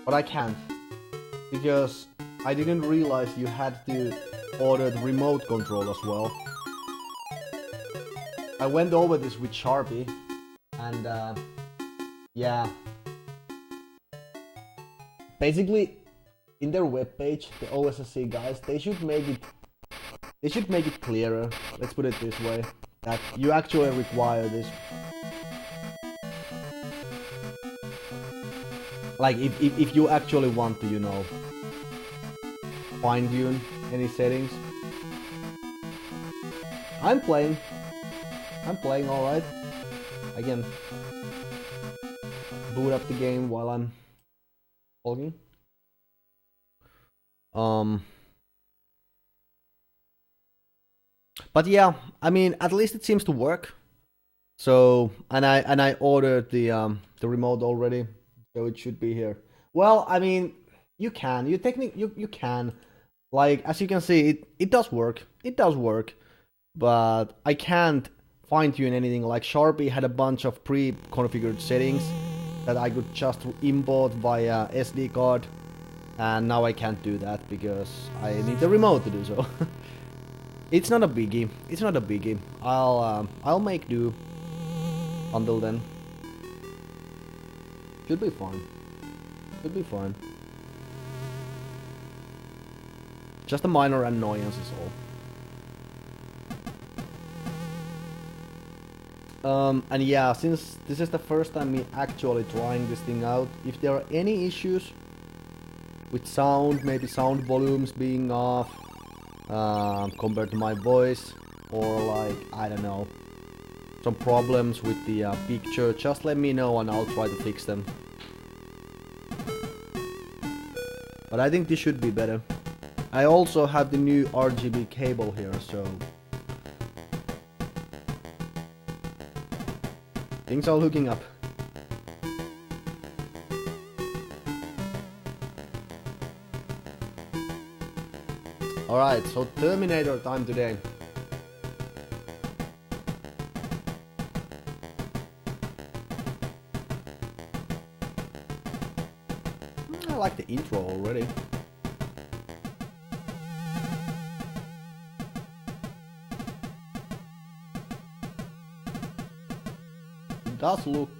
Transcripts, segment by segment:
But I can't. Because I didn't realize you had to order the remote control as well. I went over this with Sharpie, and yeah. Basically, in their webpage, the OSSC guys, they should make it clearer. Let's put it this way, that you actually require this. Like if you actually want to, you know, fine-tune any settings. I'm playing alright. I can boot up the game while I'm talking. But yeah, I mean, at least it seems to work. So, and I ordered the remote already, so it should be here. Well, I mean, you can, you can, like, as you can see, it does work. It does work, but I can't fine-tune anything. Like, Sharpie had a bunch of pre-configured settings that I could just import via SD card, and now I can't do that because I need the remote to do so. It's not a biggie. It's not a biggie. I'll make do until then. Should be fine. Should be fine. Just a minor annoyance is all. And yeah, since this is the first time me actually trying this thing out, if there are any issues with sound, maybe sound volumes being off compared to my voice, or like, I don't know, some problems with the picture, just let me know and I'll try to fix them. But I think this should be better. I also have the new RGB cable here, so things are looking up. Alright, so Terminator time today. I like the intro already. It does look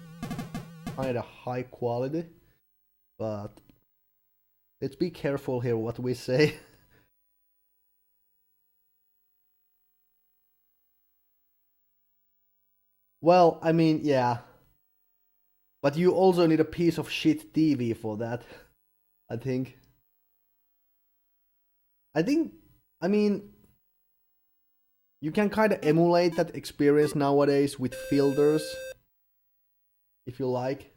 kinda high quality, but let's be careful here what we say. Well, I mean, yeah. But you also need a piece of shit TV for that, I think. I mean, you can kind of emulate that experience nowadays with filters, if you like.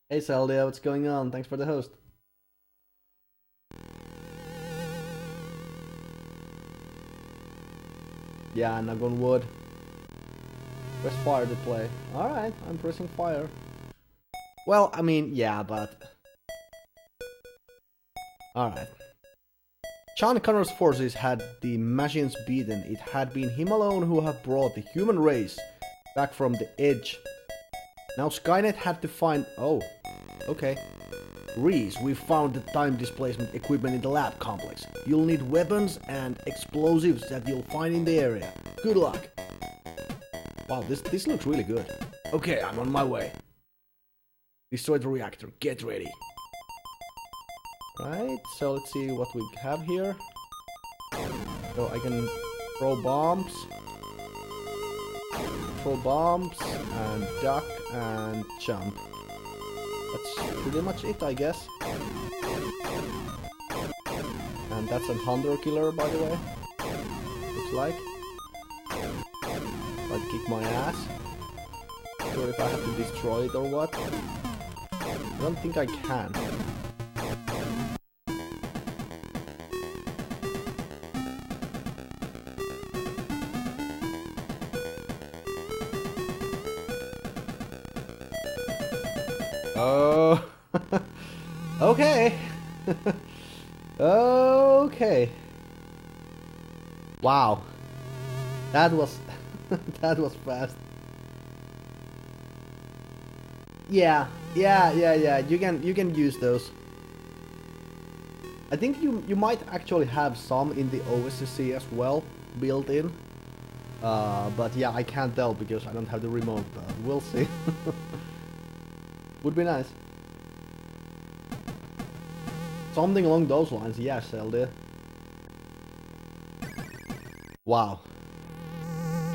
Hey Zelda, what's going on? Thanks for the host. Yeah, knock on wood. Press fire to play. Alright, I'm pressing fire. Well, I mean, yeah, but... Alright. John Connor's forces had the machines beaten. It had been him alone who had brought the human race back from the edge. Now Skynet had to find... Oh, okay. Reese, we found the time displacement equipment in the lab complex. You'll need weapons and explosives that you'll find in the area. Good luck. Wow, this looks really good. Okay, I'm on my way. Destroy the reactor, get ready. Right, so let's see what we have here. So I can throw bombs. Throw bombs, and duck, and jump. That's pretty much it, I guess. And that's a hunter killer, by the way. Looks like. Try to kick my ass. Not sure if I have to destroy it or what. I don't think I can. Oh, okay. Okay. Wow, that was that was fast. Yeah. You can use those. I think you might actually have some in the OSSC as well, built in. But yeah, I can't tell because I don't have the remote. We'll see. Would be nice. Something along those lines, yes, LD. Wow.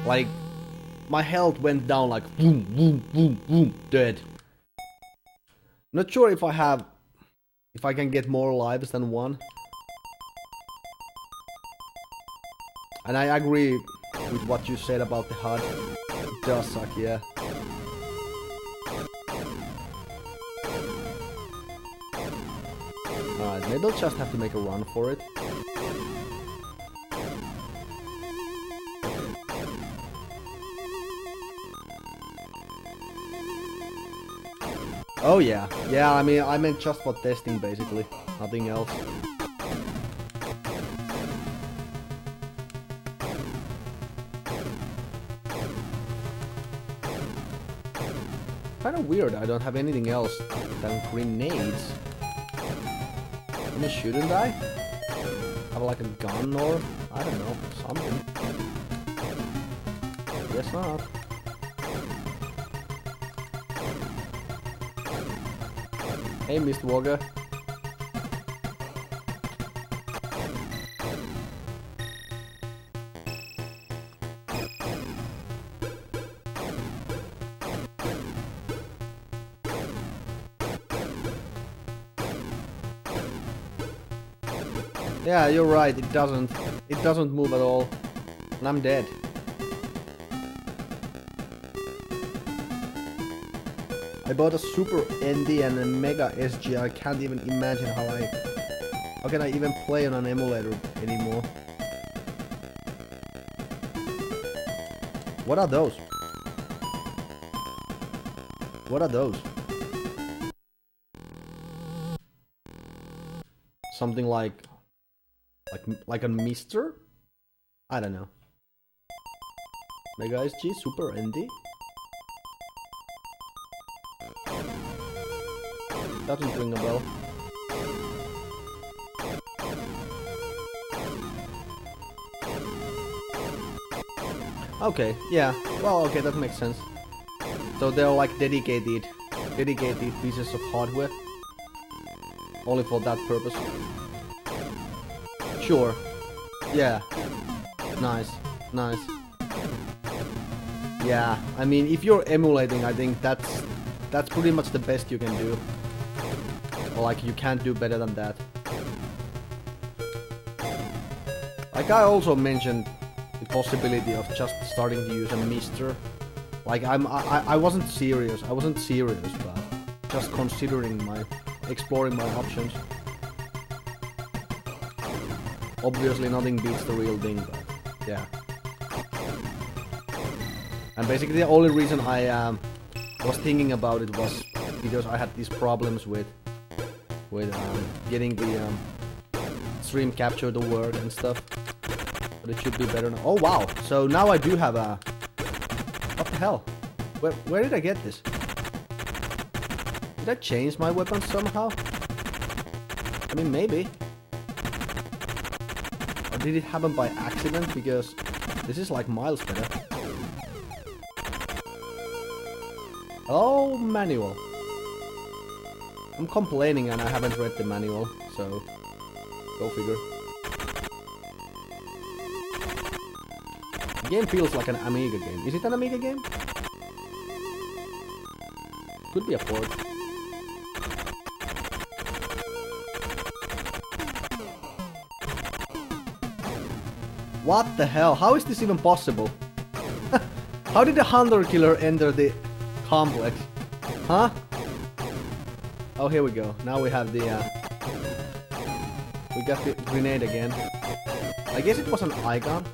Like, my health went down like boom, boom, boom, boom, dead. Not sure if I can get more lives than one. And I agree with what you said about the HUD. It does suck, yeah. Alright, maybe I'll just have to make a run for it. Oh yeah, yeah, I mean, I meant just for testing basically, nothing else. Kinda weird, I don't have anything else than grenades. I mean, shouldn't I? Have like a gun or, I don't know, something. Guess not. Hey, Mr. Walker. Yeah, you're right, it doesn't move at all. And I'm dead. I bought a Super ND and a Mega SG. I can't even imagine how can I even play on an emulator anymore. What are those? What are those? Something like a Mister? I don't know. Mega SG, Super ND? Doesn't ring a bell. Okay, yeah. Well, okay, that makes sense. So they're like dedicated pieces of hardware. Only for that purpose. Sure. Yeah. Nice. Nice. Yeah, I mean, if you're emulating, I think that's pretty much the best you can do. Or like, you can't do better than that. Like I also mentioned the possibility of just starting to use a Mister. Like I wasn't serious. I wasn't serious, but just considering exploring my options. Obviously, nothing beats the real thing, but yeah. And basically, the only reason I was thinking about it was because I had these problems with getting the stream capture to work and stuff. But it should be better now. Oh wow! So now I do have a. What the hell? Where did I get this? Did I change my weapon somehow? I mean, maybe. Or did it happen by accident? Because this is like miles better. Oh, manual. I'm complaining and I haven't read the manual, so go figure. The game feels like an Amiga game. Is it an Amiga game? Could be a port. What the hell? How is this even possible? How did the Hunter Killer enter the complex? Huh? Oh, here we go. Now we have the we got the grenade again. I guess it was an icon.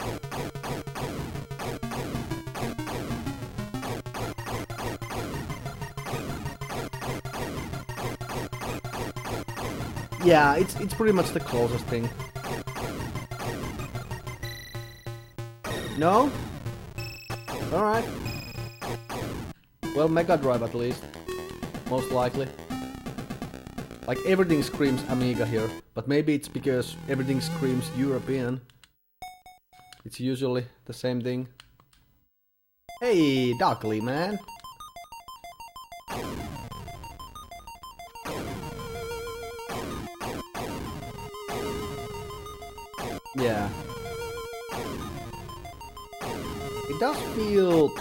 Yeah, it's pretty much the closest thing. No? Alright. Well, Mega Drive at least. most likely. Like everything screams Amiga here, but maybe it's because everything screams European. It's usually the same thing. Hey, Darkly, man. Yeah. It does feel,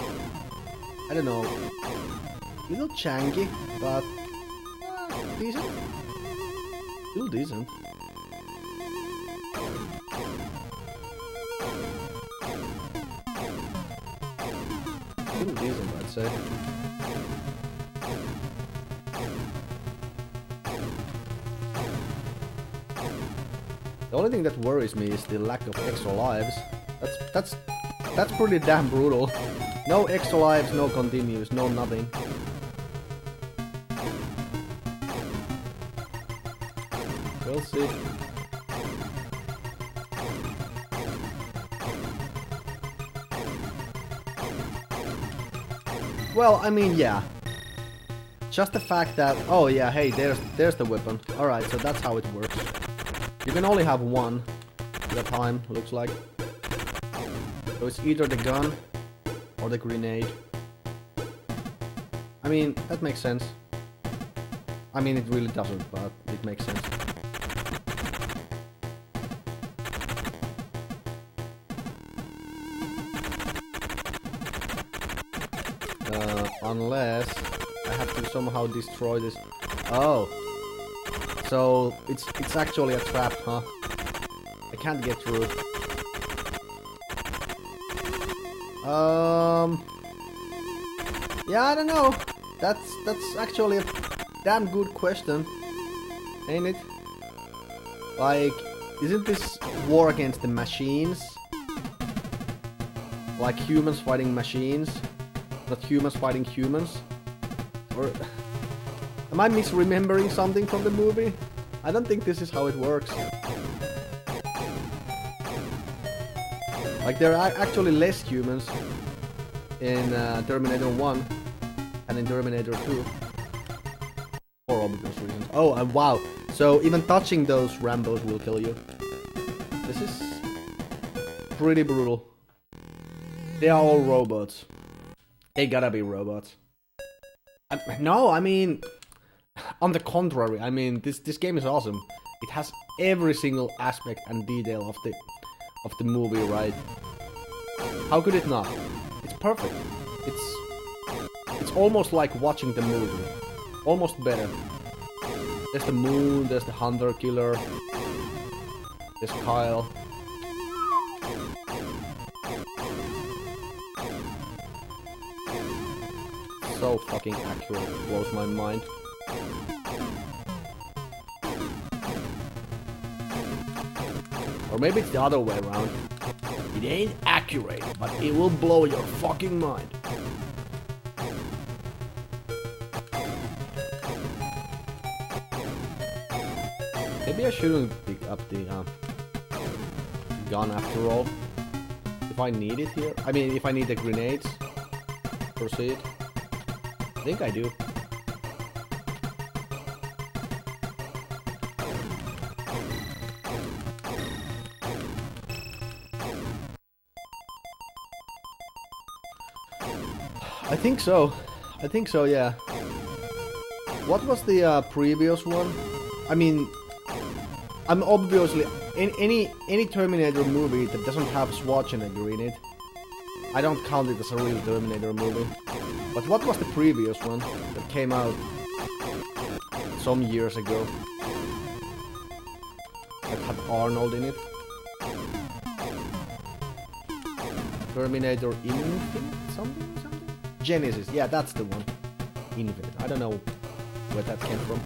I don't know, a little chunky, but decent. Still decent. Still decent, I'd say. The only thing that worries me is the lack of extra lives. That's pretty damn brutal. No extra lives, no continues, no nothing. We'll see. Well, I mean, yeah. Just the fact that, oh yeah, hey, there's the weapon. Alright, so that's how it works. You can only have one at a time, looks like. So it's either the gun or the grenade. I mean, that makes sense. I mean, it really doesn't, but it makes sense. Unless I have to somehow destroy this. Oh, so it's actually a trap, huh? I can't get through it. Yeah, I don't know. That's actually a damn good question, ain't it? Like, isn't this war against the machines? Like humans fighting machines? Not humans fighting humans? Or am I misremembering something from the movie? I don't think this is how it works. Like, there are actually less humans in Terminator 1 and in Terminator 2. For obvious reasons. Oh, and wow. So even touching those Rambos will kill you. This is pretty brutal. They are all robots. They gotta be robots. No, I mean, on the contrary, I mean, this game is awesome. It has every single aspect and detail of the movie, right? How could it not? It's perfect. It's almost like watching the movie. Almost better. There's the moon, there's the hunter killer, there's Kyle. So fucking accurate, it blows my mind. Or maybe it's the other way around. It ain't accurate, but it will blow your fucking mind. Maybe I shouldn't pick up the gun after all. If I need it here. I mean, if I need the grenades. Proceed. I think I do. I think so. I think so, yeah. What was the previous one? I mean, I'm obviously in any Terminator movie that doesn't have Schwarzenegger in it, I don't count it as a real Terminator movie. But what was the previous one that came out some years ago that had Arnold in it? Terminator Infinite? Something? Genesis, yeah, that's the one. Infinite. I don't know where that came from.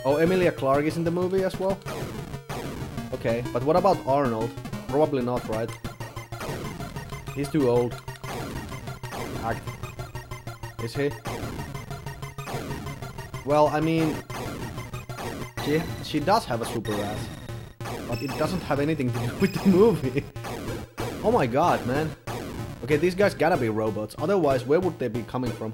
Oh, Emilia Clarke is in the movie as well? Okay, but what about Arnold? Probably not, right? He's too old. Act. Is he? Well, I mean, she does have a super ass, but it doesn't have anything to do with the movie. Oh my god, man. Okay, these guys gotta be robots. Otherwise, where would they be coming from?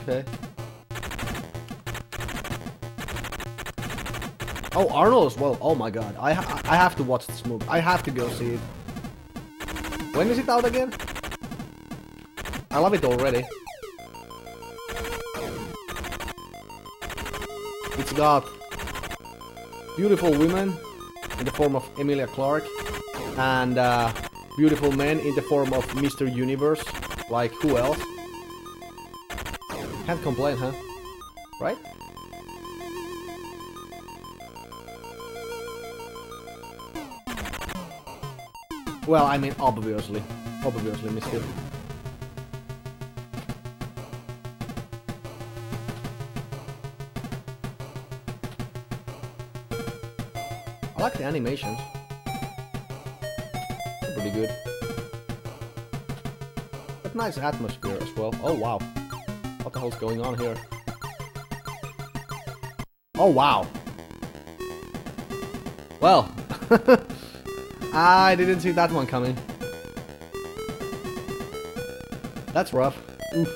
Okay. Oh, Arnold as well. Oh my god. I have to watch this movie. I have to go see it. When is it out again? I love it already. It's got beautiful women in the form of Emilia Clarke and beautiful men in the form of Mr. Universe. Like, who else? Can't complain, huh? Right? Well, I mean, obviously. Obviously, Misty. I like the animations. They're pretty good. But nice atmosphere as well. Oh, wow. What the hell's going on here? Oh, wow. Well. I didn't see that one coming. That's rough. Oof.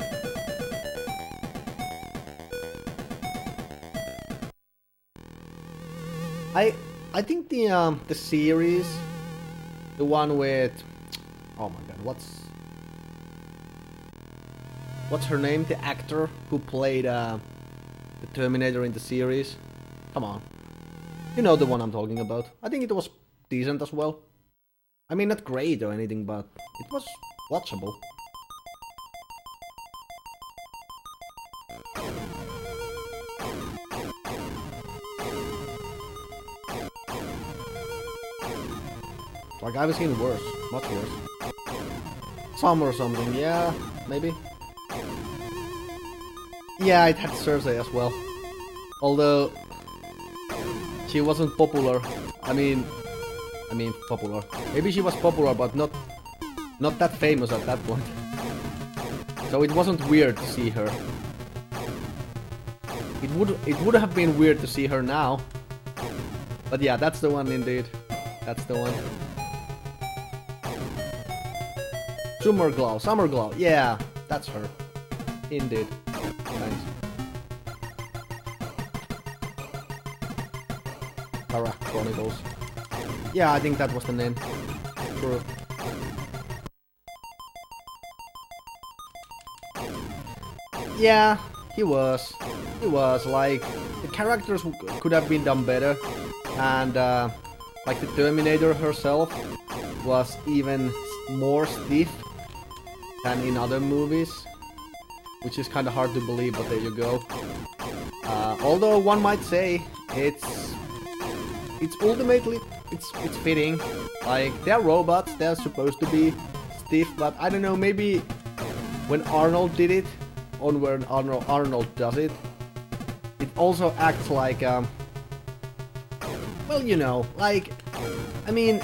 I think the series, the one with, oh my god, what's her name? The actor who played the Terminator in the series. Come on, you know the one I'm talking about. I think it was decent as well. I mean, not great or anything, but it was watchable. Like, I've seen worse, much worse. Some or something, yeah, maybe. Yeah, it had Cersei as well. Although she wasn't popular. I mean popular. Maybe she was popular, but not that famous at that point. So it wasn't weird to see her. It would have been weird to see her now. But yeah, that's the one indeed. That's the one. Summer Glow. Yeah, that's her. Indeed. Thanks. Tara Chronicles. Yeah, I think that was the name. True. Yeah, he was. He was. Like, the characters could have been done better. And, like, the Terminator herself was even more stiff than in other movies. Which is kind of hard to believe, but there you go. Although one might say it's ultimately it's fitting. Like, they're robots, they're supposed to be stiff, but I don't know, maybe when Arnold did it, or when Arnold does it, it also acts like well, you know, like, I mean,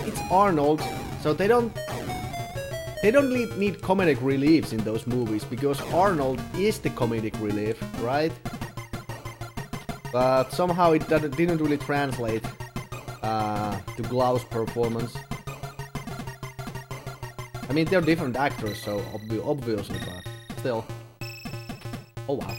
it's Arnold, so they don't need comedic reliefs in those movies, because Arnold is the comedic relief, right? But somehow it didn't really translate to Glau's performance. I mean, they're different actors, so obviously, but still. Oh wow.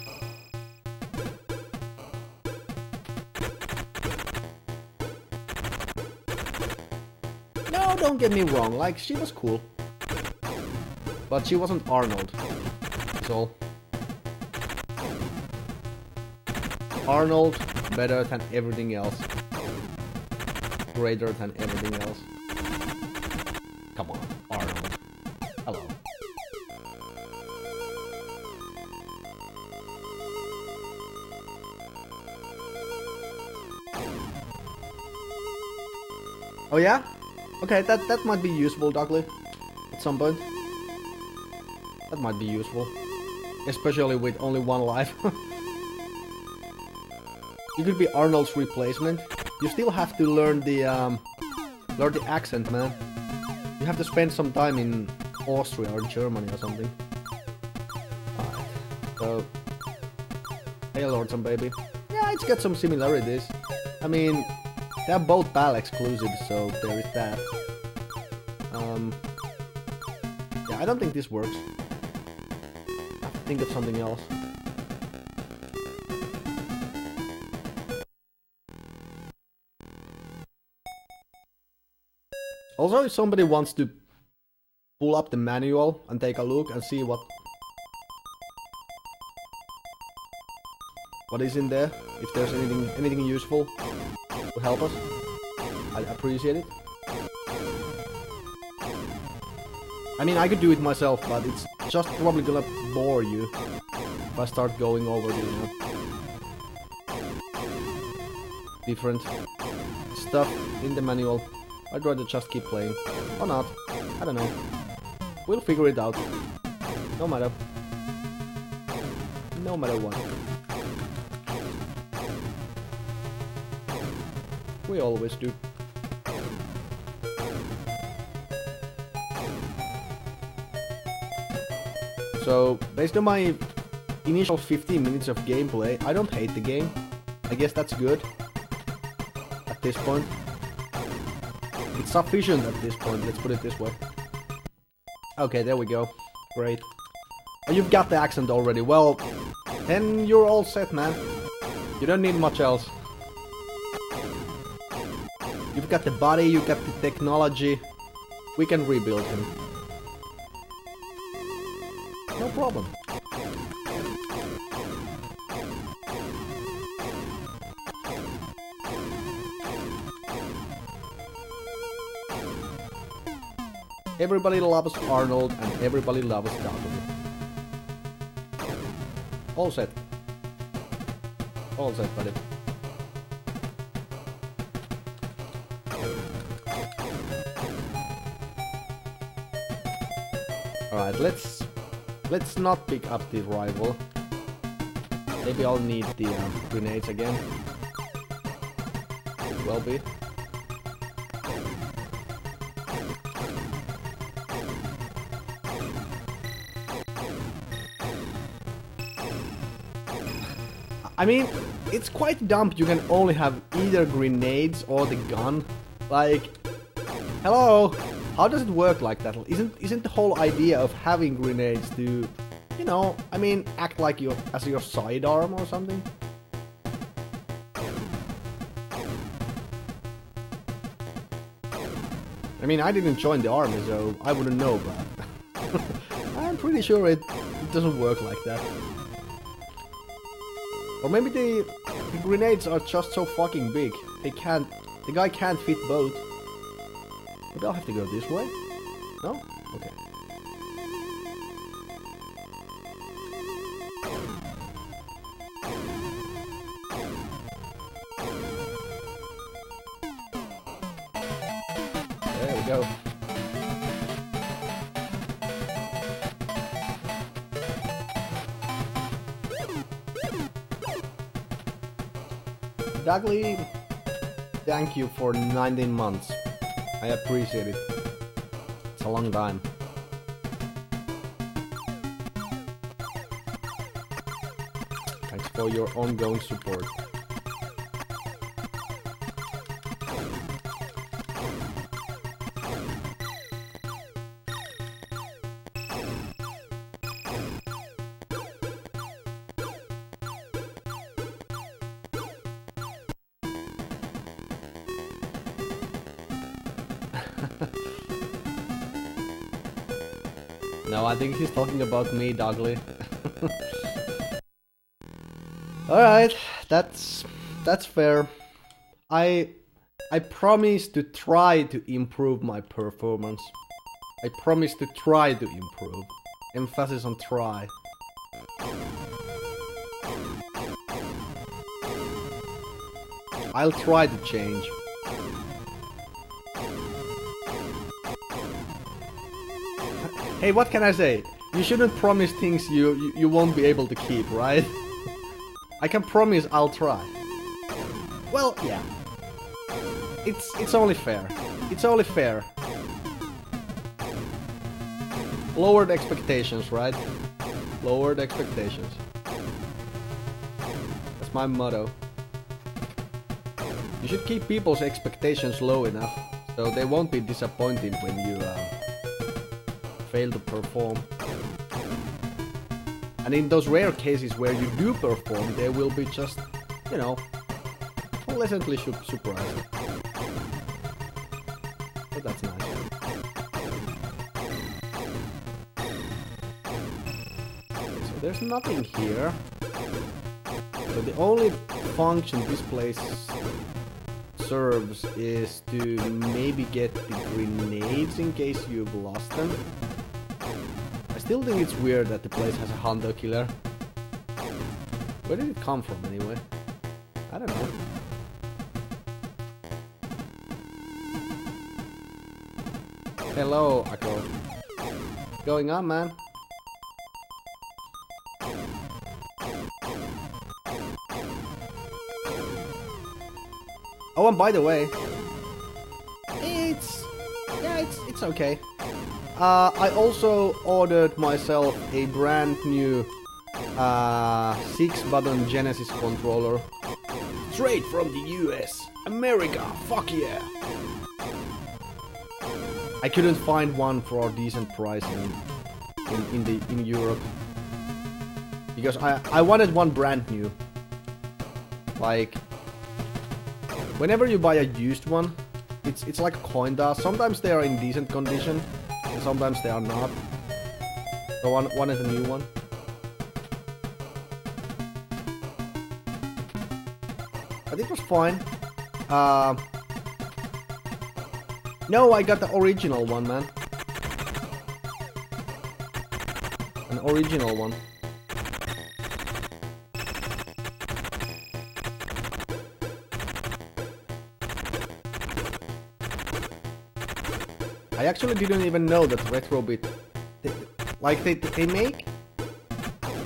No, don't get me wrong, like, she was cool. But she wasn't Arnold. So Arnold, better than everything else. Greater than everything else. Come on, Arnold. Hello. Oh yeah? Okay, that might be useful, Dougley. At some point. That might be useful. Especially with only one life. You could be Arnold's replacement. You still have to learn the accent, man. You have to spend some time in Austria or Germany or something. Alright. So, hey Lordson baby. Yeah, it's got some similarities. I mean, they're both PAL exclusive, so there is that. Yeah, I don't think this works. I have to think of something else. Also, if somebody wants to pull up the manual and take a look and see what is in there, if there's anything useful to help us, I'd appreciate it. I mean, I could do it myself, but it's just probably gonna bore you if I start going over the different stuff in the manual. I'd rather just keep playing. Or not. I don't know. We'll figure it out. No matter. No matter what. We always do. So, based on my initial 15 minutes of gameplay, I don't hate the game. I guess that's good. At this point. It's sufficient at this point, let's put it this way. Okay, there we go. Great. Oh, you've got the accent already. Well, then you're all set, man. You don't need much else. You've got the body, you've got the technology. We can rebuild him. No problem. Everybody loves Arnold and everybody loves Dudley. All set. All set, buddy. Alright, let's not pick up the rival. Maybe I'll need the grenades again. Could well be. I mean, it's quite dumb you can only have either grenades or the gun. Like, hello? How does it work like that? Isn't the whole idea of having grenades to, you know, I mean, act like as your sidearm or something? I mean, I didn't join the army, so I wouldn't know, but I'm pretty sure it doesn't work like that. Or maybe the grenades are just so fucking big, the guy can't fit both. Maybe I'll have to go this way? No? Okay. There we go. Dudley, thank you for 19 months. I appreciate it. It's a long time. Thanks for your ongoing support. No, I think he's talking about me, Dudley. Alright, that's fair. I promise to try to improve my performance. I promise to try to improve. Emphasis on try. I'll try to change. Hey, what can I say? You shouldn't promise things you won't be able to keep, right? I can promise I'll try. Well, yeah. It's only fair. It's only fair. Lowered expectations, right? Lowered expectations. That's my motto. You should keep people's expectations low enough, so they won't be disappointed when you fail to perform. And in those rare cases where you do perform, they will be just, you know, pleasantly surprised. But that's nice. So there's nothing here. So the only function this place serves is to maybe get the grenades in case you've lost them. I still think it's weird that the place has a hunter killer. Where did it come from anyway? I don't know. Hello, Akko. What's going on, man? Oh, and by the way, it's okay. I also ordered myself a brand new 6-button Genesis controller, straight from the US, America. Fuck yeah! I couldn't find one for a decent price in Europe because I wanted one brand new. Like, whenever you buy a used one, it's like a coin toss. Sometimes they are in decent condition, and sometimes they are not. So one is a new one. But it was fine. No, I got the original one, man. An original one. I actually didn't even know that Retrobit,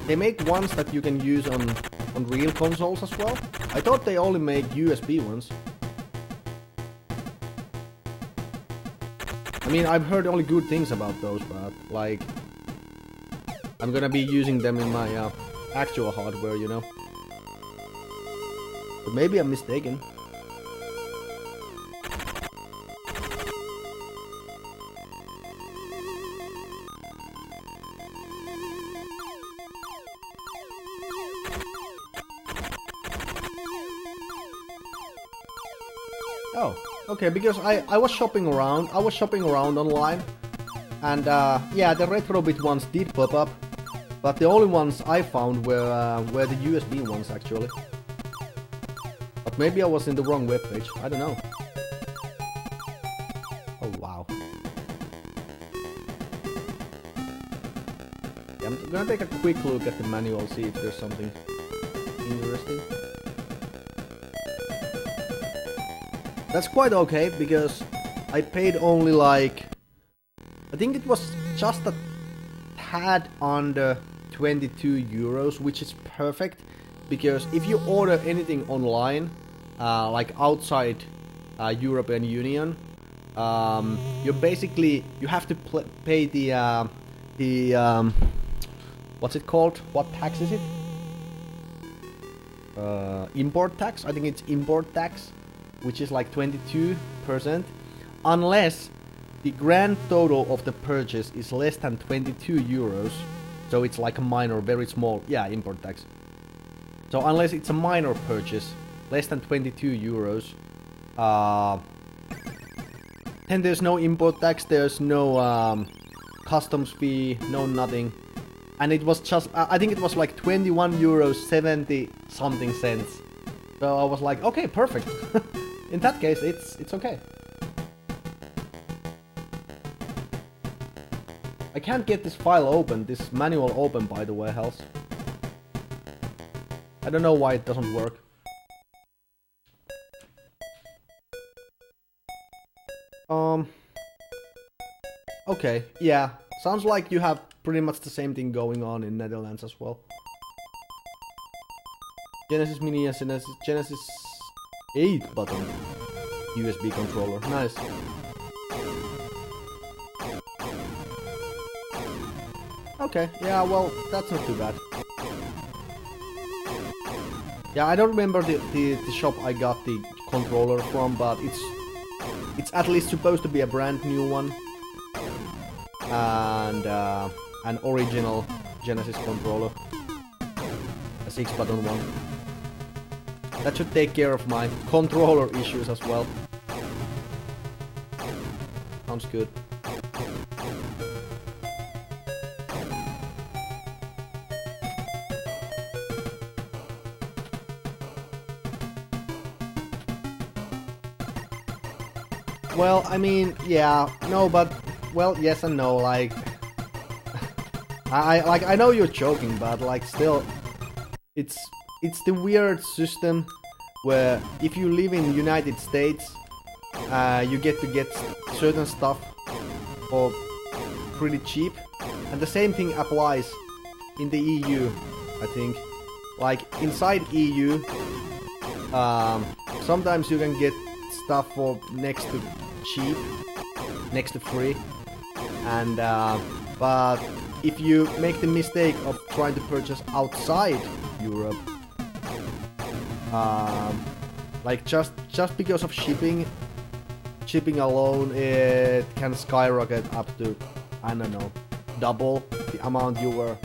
they make ones that you can use on real consoles as well. I thought they only make USB ones. I mean, I've heard only good things about those, but like, I'm gonna be using them in my actual hardware, you know. But maybe I'm mistaken. Oh, okay, because I was shopping around. I was shopping around online, and yeah, the Retrobit ones did pop up, but the only ones I found were the USB ones actually. But maybe I was in the wrong webpage. I don't know. Oh wow. Yeah, I'm gonna take a quick look at the manual, see if there's something interesting. That's quite okay, because I paid only like, I think it was just a tad under 22 euros, which is perfect, because if you order anything online, like outside European Union, you have to pay the what's it called? What tax is it? Import tax? I think it's import tax, which is like 22%, unless the grand total of the purchase is less than 22 euros. So it's like a minor, very small, yeah, import tax. So unless it's a minor purchase, less than 22 euros, then there's no import tax, there's no customs fee, no nothing. And it was just, I think it was like 21 euros 70 something cents. So I was like, okay, perfect. In that case, it's okay. I can't get this file open, this manual open, by the way, Hells. I don't know why it doesn't work. Okay, yeah. Sounds like you have pretty much the same thing going on in Netherlands as well. Genesis Mania, Genesis 8-button USB controller. Nice. Okay, yeah, well, that's not too bad. Yeah, I don't remember the shop I got the controller from, but it's at least supposed to be a brand new one, and an original Genesis controller, a 6-button one. That should take care of my controller issues as well. Sounds good. Well, I mean, yeah, no, but, well, yes and no, like, I know you're joking, but, like, still, it's the weird system where if you live in the United States, you get to get certain stuff for pretty cheap, and the same thing applies in the EU, I think. Like, inside EU, sometimes you can get stuff for next to cheap, next to free, and but if you make the mistake of trying to purchase outside Europe, like just because of shipping alone, it can skyrocket up to, I don't know, double the amount you were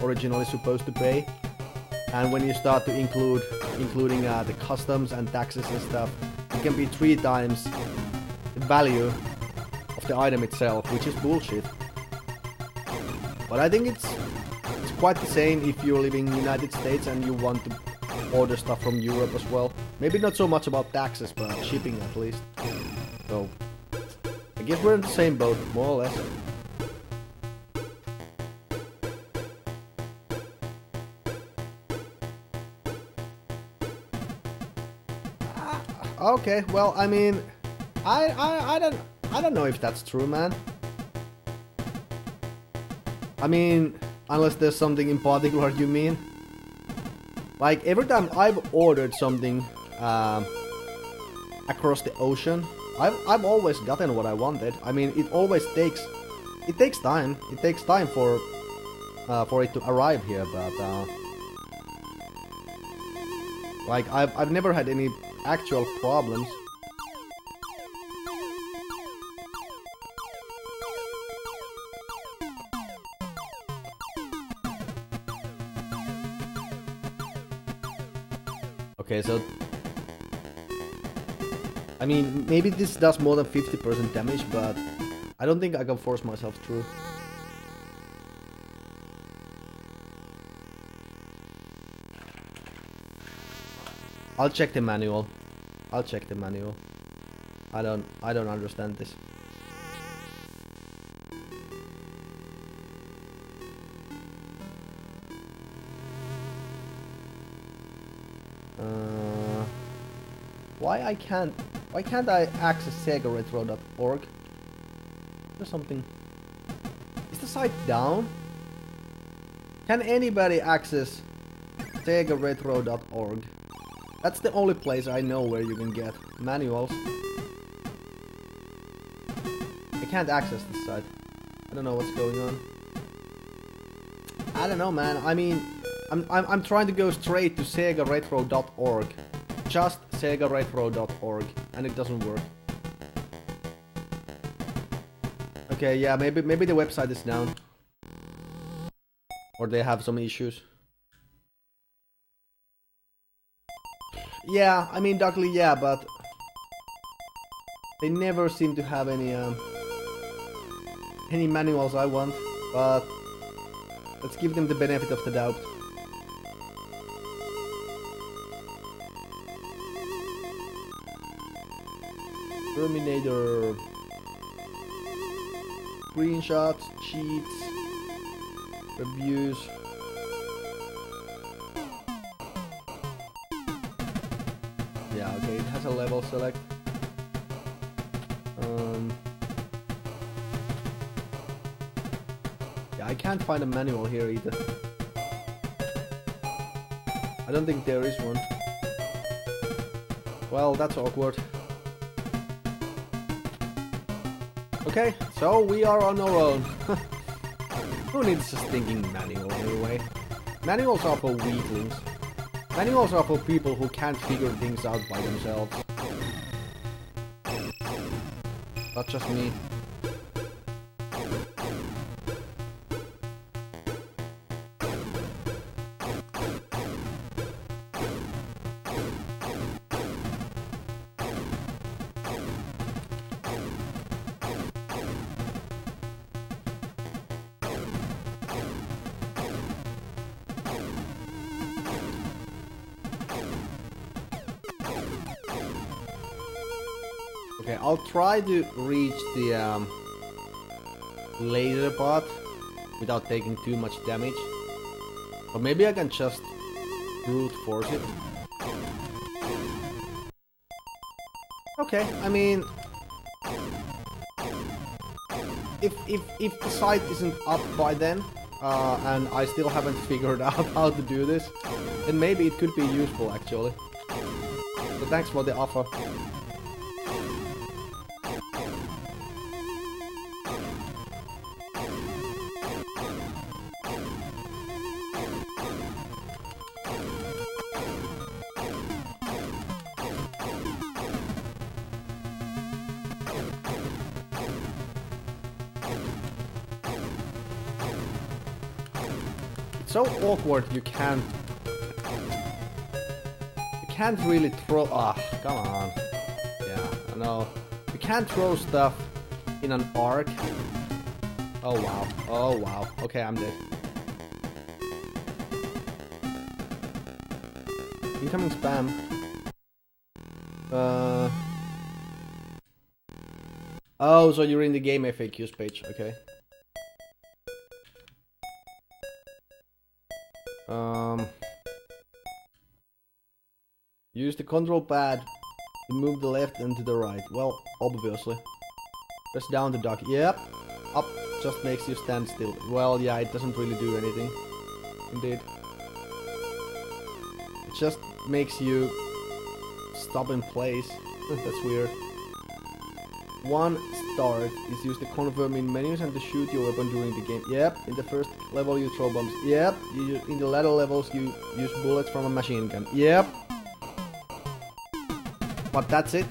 originally supposed to pay. And when you start to including the customs and taxes and stuff, it can be 3 times the value of the item itself, which is bullshit. But I think it's quite the same if you're living in the United States and you want to order stuff from Europe as well. Maybe not so much about taxes, but shipping at least. So, I guess we're in the same boat, more or less. Okay, well, I mean, I don't know if that's true, man. I mean, unless there's something in particular you mean. Like, every time I've ordered something across the ocean, I've always gotten what I wanted. I mean, it takes time. It takes time for it to arrive here, but like, I've never had any actual problems. Okay, so I mean, maybe this does more than 50% damage, but I don't think I can force myself through. I'll check the manual. I don't understand this. Why can't I access SegaRetro.org? There's something. Is the site down? Can anybody access SegaRetro.org? That's the only place I know where you can get manuals. I can't access this site. I don't know what's going on. I don't know, man. I mean, I'm trying to go straight to SegaRetro.org. Just SegaRetro.org, and it doesn't work. Okay, yeah, maybe the website is down. Or they have some issues. Yeah, I mean, Duckly, yeah, but they never seem to have any manuals I want, but let's give them the benefit of the doubt. Terminator. Screenshots, cheats, reviews. Yeah, okay, it has a level select. Yeah, I can't find a manual here either. I don't think there is one. Well, that's awkward. Okay, so we are on our own. Who needs a stinking manual anyway? Manuals are for weaklings. Manuals are for people who can't figure things out by themselves. not just me. Okay, I'll try to reach the laser bot without taking too much damage. Or maybe I can just brute force it. Okay, I mean, if the site isn't up by then, and I still haven't figured out how to do this, then maybe it could be useful actually. So thanks for the offer. So awkward you can't really throw. Come on. Yeah, I know. You can't throw stuff in an arc. Oh wow. Oh wow. Okay, I'm dead. Incoming spam. Oh, so you're in the game FAQs page, okay. Use the control pad to move the left and to the right. Well, obviously. Press down to duck. Yep. Up just makes you stand still. Well, yeah, it doesn't really do anything. Indeed. It just makes you stop in place. That's weird. One start is used to confirm in menus and to shoot your weapon during the game. Yep, in the first level you throw bombs. Yep, in the latter levels you use bullets from a machine gun. Yep. But that's it?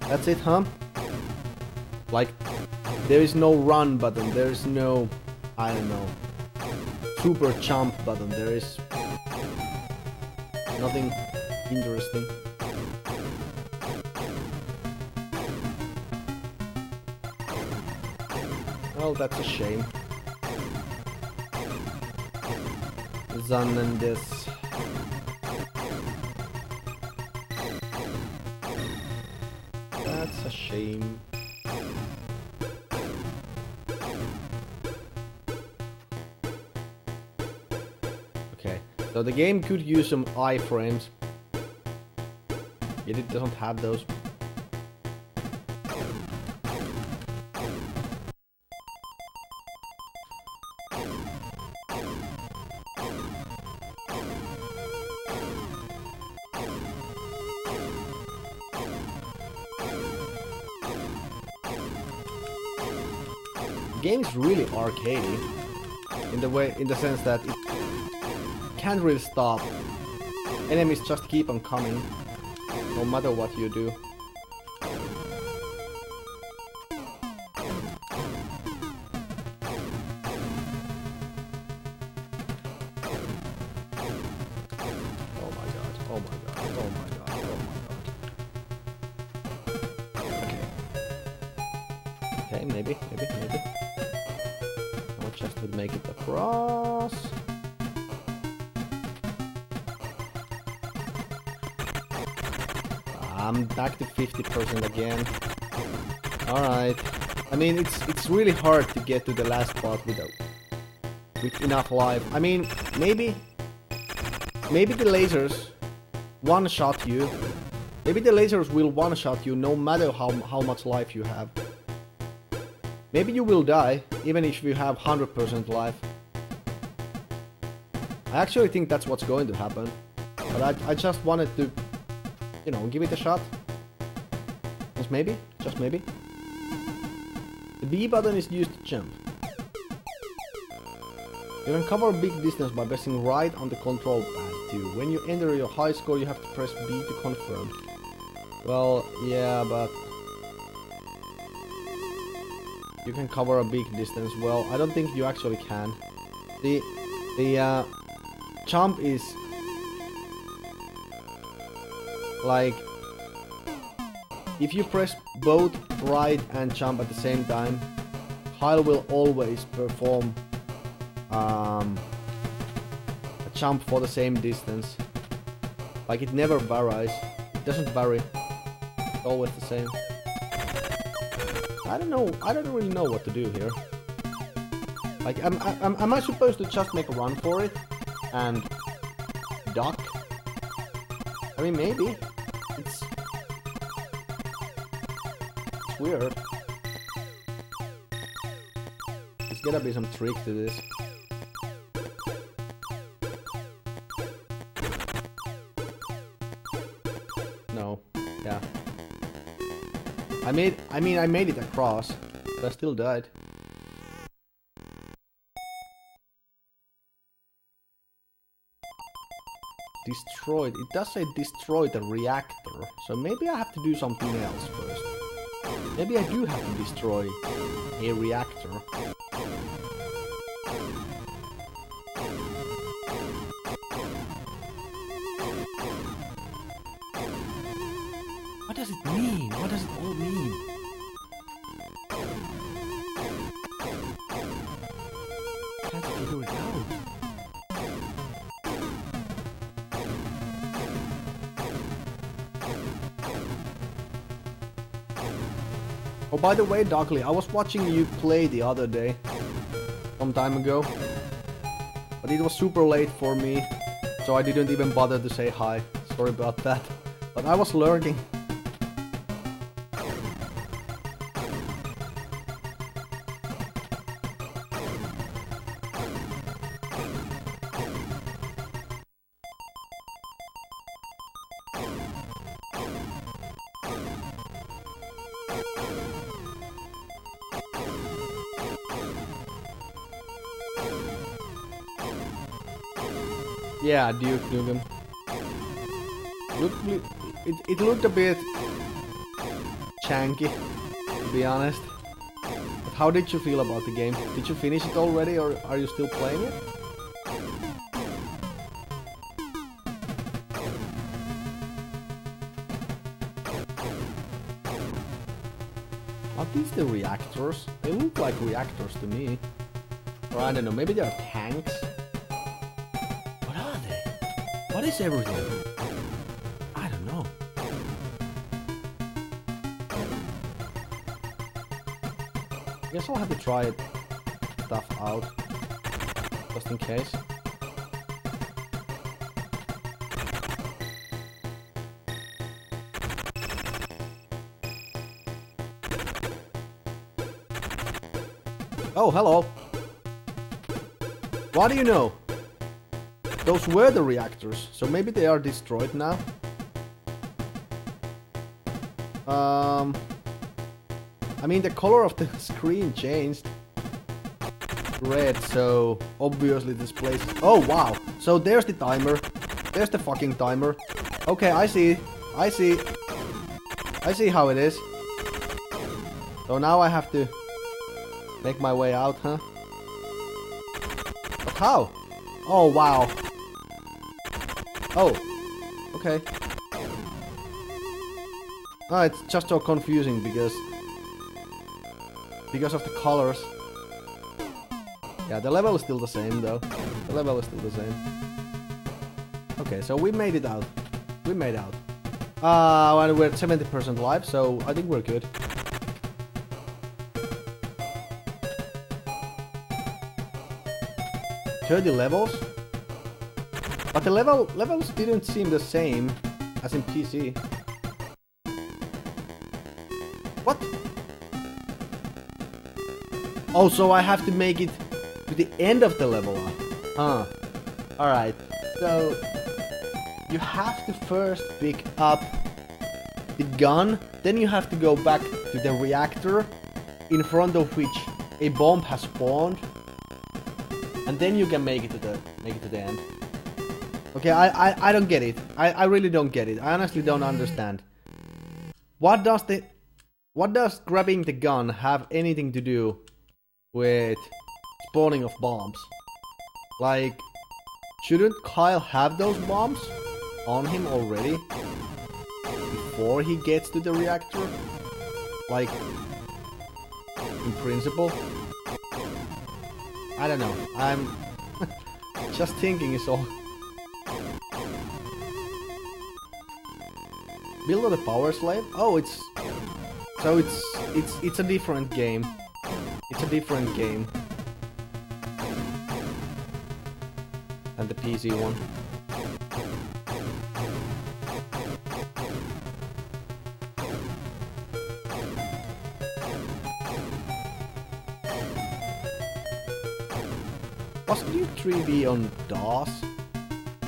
That's it, huh? Like, there is no run button, there is no, I don't know, super jump button, there is nothing interesting. Well, that's a shame. Zanendes. That's a shame. Okay, so the game could use some iframes, yet it doesn't have those. The game's really arcadey in the sense that it can't really stop. Enemies just keep on coming, no matter what you do. Oh my god, oh my god, oh my god, oh my god. Okay. Okay, maybe. I'll just would make it across. I'm back to 50% again. Alright. I mean, it's really hard to get to the last part with enough life. I mean, maybe the lasers one-shot you. Maybe the lasers will one-shot you no matter how much life you have. Maybe you will die, even if you have 100% life. I actually think that's what's going to happen. But I just wanted to, you know, give it a shot. Just maybe. The B button is used to jump. You can cover a big distance by pressing right on the control pad too. When you enter your high score, you have to press B to confirm. Well, yeah, but you can cover a big distance. Well, I don't think you actually can. The jump is like if you press both right and jump at the same time, Kyle will always perform a jump for the same distance. Like it never varies. It doesn't vary. It's always the same. I don't know. I don't really know what to do here. Like, am I supposed to just make a run for it and duck? I mean, maybe. It's weird. There's gotta be some trick to this. No. Yeah. I made it across, but I still died. Destroyed. It does say destroy the reactor, so maybe I have to do something else first. Maybe I do have to destroy a reactor. What does it mean? What does it all mean? I can't figure it out. Oh, by the way, Dockley, I was watching you play the other day, some time ago, but it was super late for me, so I didn't even bother to say hi. Sorry about that. But I was lurking. Yeah, Duke Nukem. It looked a bit janky, to be honest. But how did you feel about the game? Did you finish it already, or are you still playing it? Are these the reactors? They look like reactors to me. Or I don't know, maybe they're tanks? What is everything? I don't know. I guess I'll have to try stuff out, just in case. Oh, hello. What do you know? Those were the reactors, so maybe they are destroyed now. I mean, the color of the screen changed. Red, so obviously this place... Oh, wow! So there's the timer. There's the fucking timer. Okay, I see. I see. I see how it is. So now I have to make my way out, huh? But how? Oh, wow. Oh, okay. Oh, it's just so confusing because of the colors. Yeah, the level is still the same though. The level is still the same. Okay, so we made it out. We made out. And we're at 70% life, so I think we're good. $30 levels? But the levels didn't seem the same as in PC. What? Oh, so I have to make it to the end of the level up. Huh. Alright. So you have to first pick up the gun, then you have to go back to the reactor in front of which a bomb has spawned, and then you can make it to the end. Okay, I don't get it. I really don't get it. I honestly don't understand. What does grabbing the gun have anything to do with spawning of bombs? Like, shouldn't Kyle have those bombs on him already before he gets to the reactor? Like, in principle? I don't know. I'm just thinking is all. Build on the power slave? Oh, it's a different game. It's a different game than the PC one. Wasn't it 3D on DOS?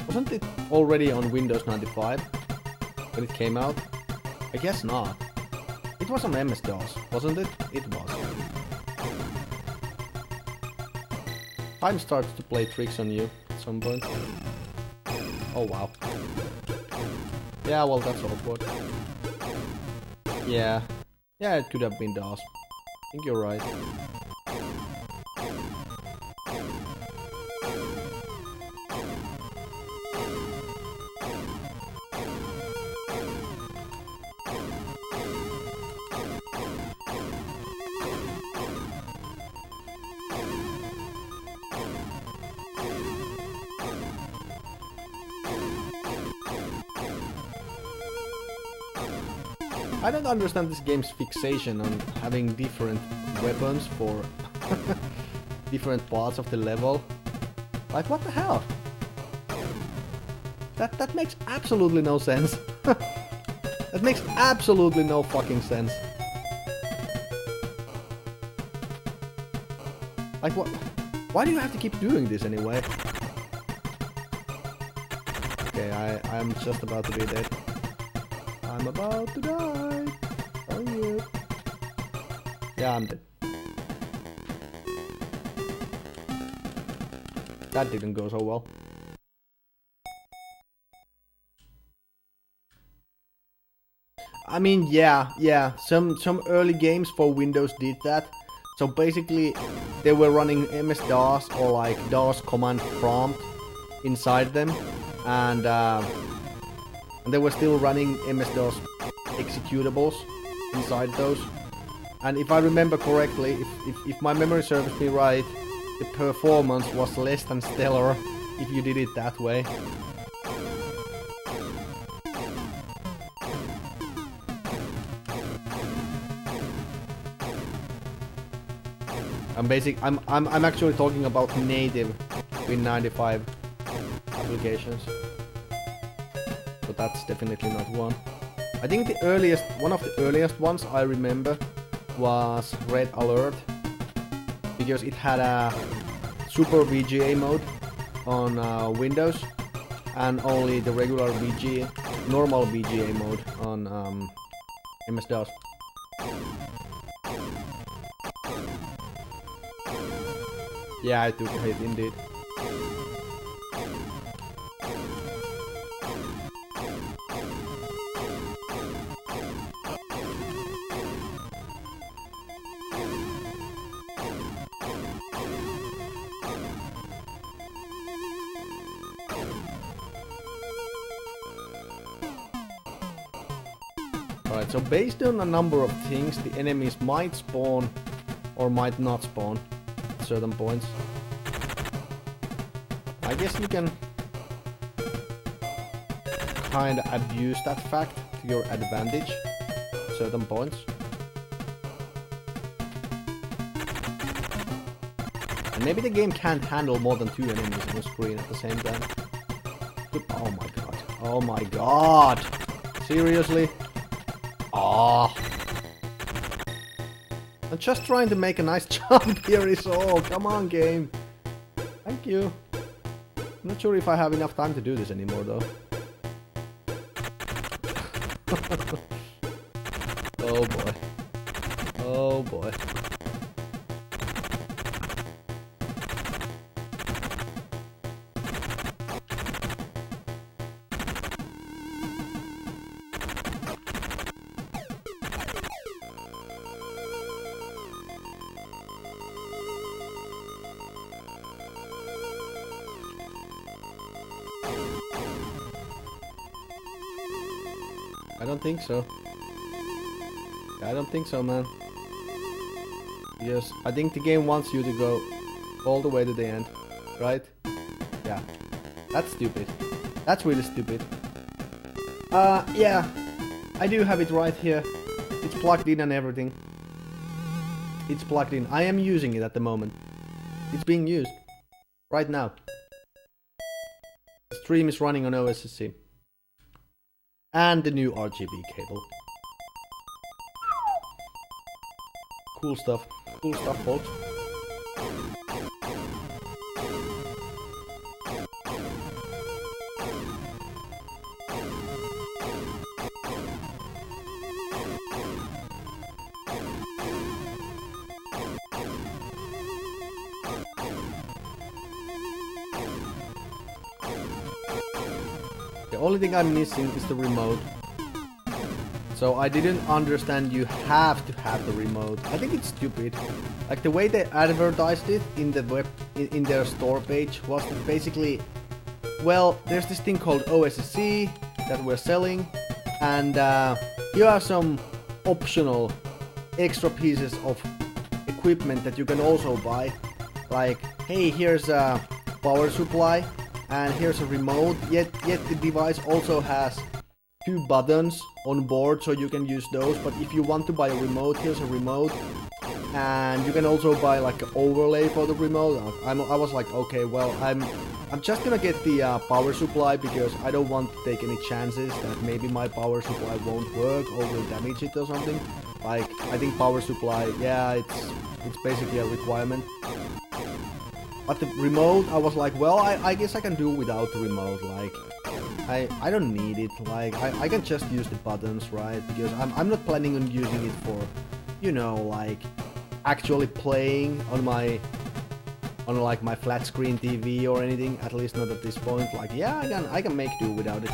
Wasn't it already on Windows 95 when it came out? I guess not. It was on MS-DOS, wasn't it? It was. Time starts to play tricks on you at some point. Oh wow. Yeah, well that's awkward. Yeah. Yeah, it could have been DOS. I think you're right. I don't understand this game's fixation on having different weapons for different parts of the level. Like, what the hell? That makes absolutely no sense. That makes absolutely no fucking sense. Like, what? Why do you have to keep doing this anyway? Okay, I'm just about to be dead. I'm about to die. Oh yeah. Yeah, I'm dead. That didn't go so well. I mean, yeah. Some early games for Windows did that. So basically, they were running MS-DOS or like DOS command prompt inside them, and they were still running MS-DOS executables inside those. And if I remember correctly, if my memory serves me right, the performance was less than stellar if you did it that way. I'm actually talking about native Win95 applications. So that's definitely not one. I think one of the earliest ones I remember was Red Alert, because it had a super VGA mode on Windows and only the regular normal VGA mode on MS-DOS. Yeah, I took a hit indeed. Alright, so based on a number of things, the enemies might spawn or might not spawn at certain points. I guess you can kinda abuse that fact to your advantage at certain points. And maybe the game can't handle more than 2 enemies on the screen at the same time. Oh my god. Oh my god! Seriously? Ah! I'm just trying to make a nice jump here is all. Come on, game. Thank you. I'm not sure if I have enough time to do this anymore, though. Oh boy. Oh boy. I don't think so. I don't think so, man. Because I think the game wants you to go all the way to the end, right? Yeah. That's stupid. That's really stupid. Yeah. I do have it right here. It's plugged in and everything. It's plugged in. I am using it at the moment. It's being used. Right now. The stream is running on OSSC. And the new RGB cable. Cool stuff. Cool stuff, folks. The only thing I'm missing is the remote. So I didn't understand you have to have the remote. I think it's stupid. Like the way they advertised it in the web, in their store page was basically, well, there's this thing called OSSC that we're selling, and here are some optional extra pieces of equipment that you can also buy. Like, hey, here's a power supply, and here's a remote. Yet the device also has 2 buttons on board, so you can use those. But if you want to buy a remote, here's a remote, and you can also buy like an overlay for the remote. I was like, okay, well, I'm just gonna get the power supply because I don't want to take any chances that maybe my power supply won't work or will damage it or something. Like, I think power supply, yeah, it's basically a requirement. But the remote, I was like, well, I guess I can do without the remote. Like, I don't need it. Like, I can just use the buttons, right? Because I'm not planning on using it for, you know, like actually playing on like my flat screen TV or anything. At least not at this point. Like, yeah, I can make do without it.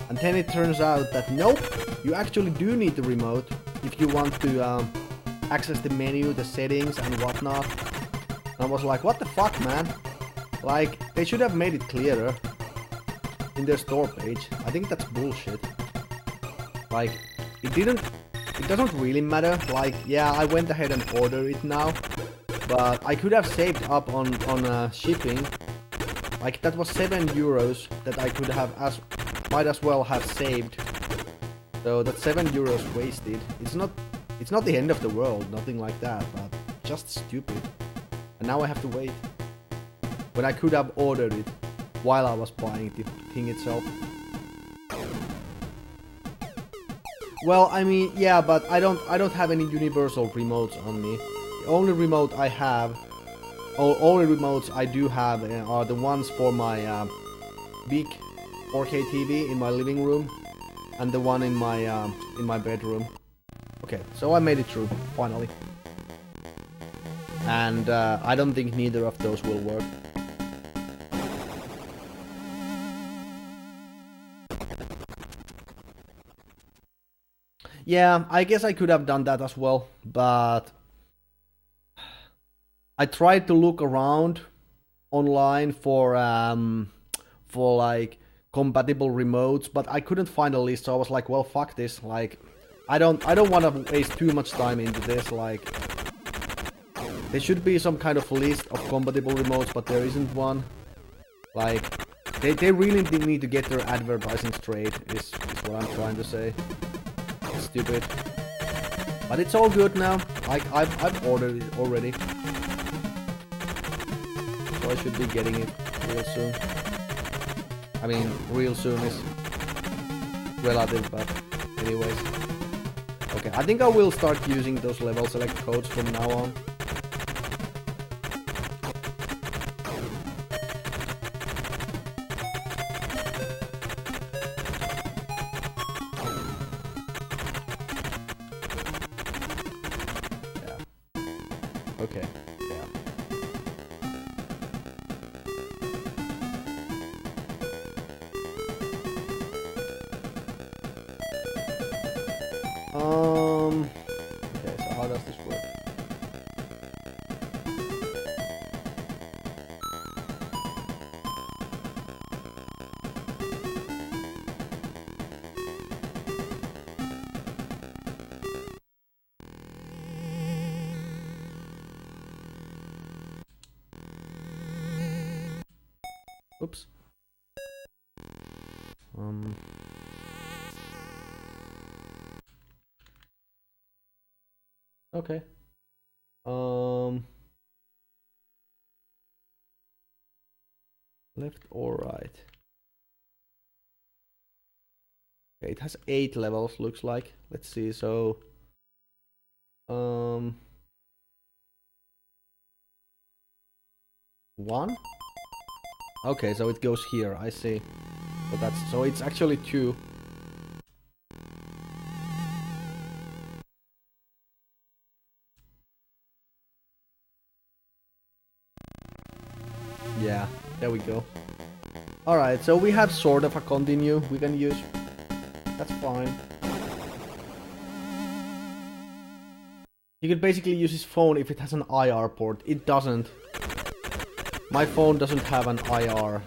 And then it turns out that nope, you actually do need the remote if you want to access the menu, the settings, and whatnot. And I was like, what the fuck, man? Like, they should have made it clearer in their store page. I think that's bullshit. Like, it doesn't really matter. Like, yeah, I went ahead and ordered it now, but I could have saved up on shipping. Like, that was €7 that I could have might as well have saved. So that's €7 wasted. It's not the end of the world, nothing like that, but just stupid. And now I have to wait. When I could have ordered it while I was buying the thing itself. Well, I mean, yeah, but I don't have any universal remotes on me. The only remote I have, only remotes I do have are the ones for my big 4K TV in my living room, and the one in my bedroom. Okay, so I made it through finally, and I don't think neither of those will work. Yeah, I guess I could have done that as well, but I tried to look around online for like compatible remotes, but I couldn't find a list, so I was like, well, fuck this. Like, I don't want to waste too much time into this. Like, there should be some kind of list of compatible remotes, but there isn't one. Like, they really need to get their advertising straight, is what I'm trying to say. It's stupid. But it's all good now. Like, I've ordered it already. So I should be getting it real soon. I mean, real soon is relative, but anyways. Okay, I think I will start using those level select codes from now on. Yeah. Okay. Yeah. Okay, so how does this work? Oops. Okay. Left or right? Okay, it has 8 levels, looks like. Let's see, so... One? Okay, so it goes here, I see. So it's actually 2. Yeah, there we go. Alright, so we have sort of a continue we can use. That's fine. You could basically use his phone if it has an IR port. It doesn't. My phone doesn't have an IR.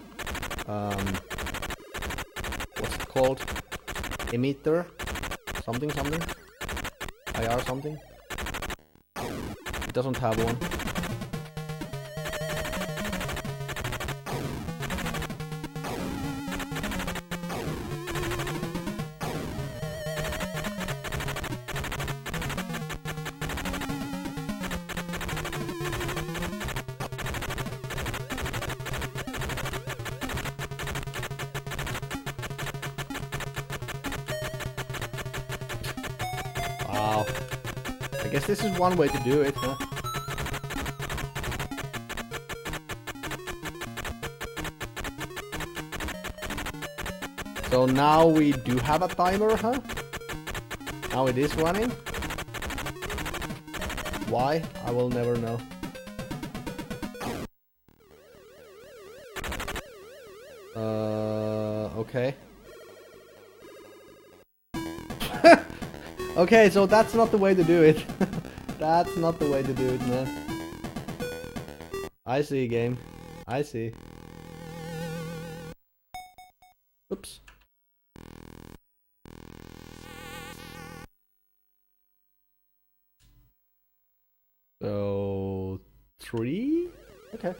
What's it called? Emitter? Something? IR something? It doesn't have one. Wow. I guess this is one way to do it, huh? So now we do have a timer, huh? Now it is running. Why? I will never know. Okay. Okay, so that's not the way to do it. That's not the way to do it, man. I see, game. I see. Oops. So... 3? Okay.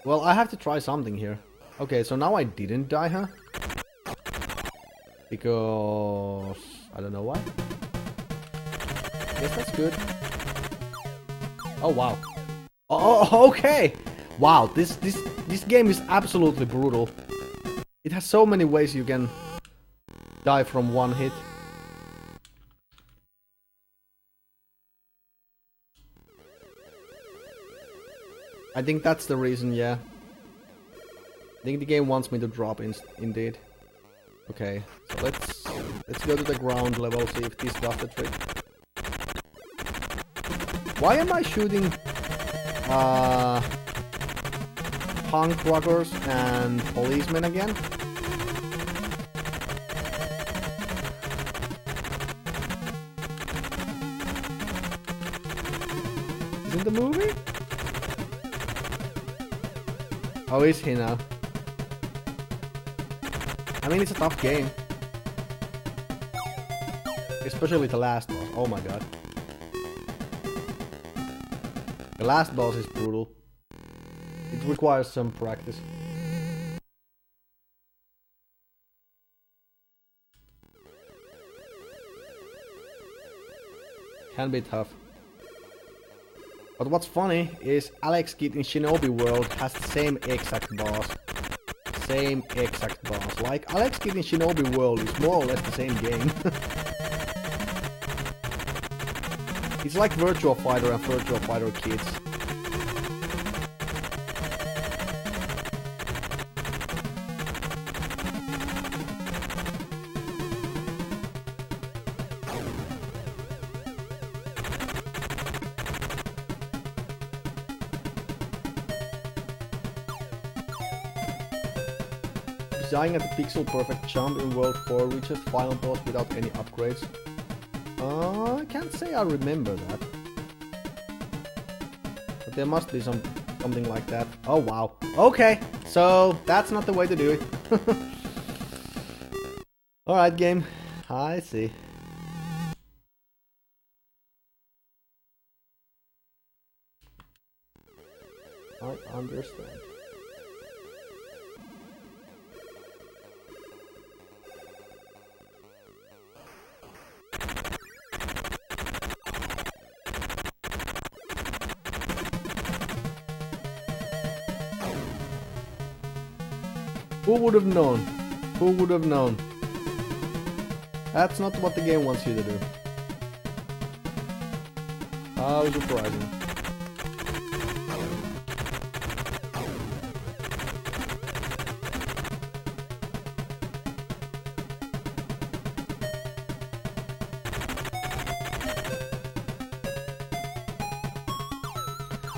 Well, I have to try something here. Okay, so now I didn't die, huh? Because... I don't know why. Guess that's good. Oh, wow. Oh, okay! Wow, this game is absolutely brutal. It has so many ways you can die from one hit. I think that's the reason, yeah. I think the game wants me to drop indeed. Okay, so let's go to the ground level, see if this does the trick. Why am I shooting punk rockers and policemen again? Is it the movie? Oh, is he now? I mean, it's a tough game. Especially the last boss. Oh my god. The last boss is brutal. It requires some practice. Can be tough. But what's funny is Alex Kidd in Shinobi World has the same exact boss. Same exact boss. Like, Alex Kidd in Shinobi World is more or less the same game. It's like Virtua Fighter and Virtua Fighter Kids. Dying at the pixel perfect jump in World 4 reaches final boss without any upgrades. I can't say I remember that. But there must be something like that. Oh wow. Okay, so that's not the way to do it. Alright, game. I see. I understand. Who would have known? Who would have known? That's not what the game wants you to do. How surprising.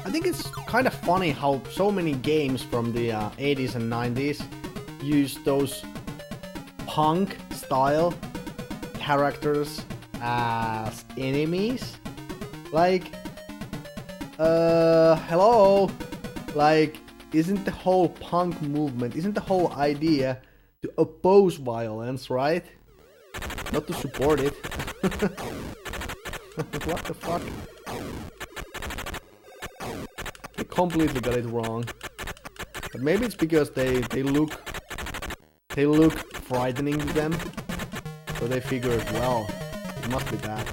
I think it's kind of funny how so many games from the 80s and 90s use those punk style characters as enemies. Like, hello? Like, isn't the whole punk movement, isn't the whole idea to oppose violence, right? Not to support it. What the fuck? They completely got it wrong. But maybe it's because they look frightening to them. So they figured, well, it must be bad.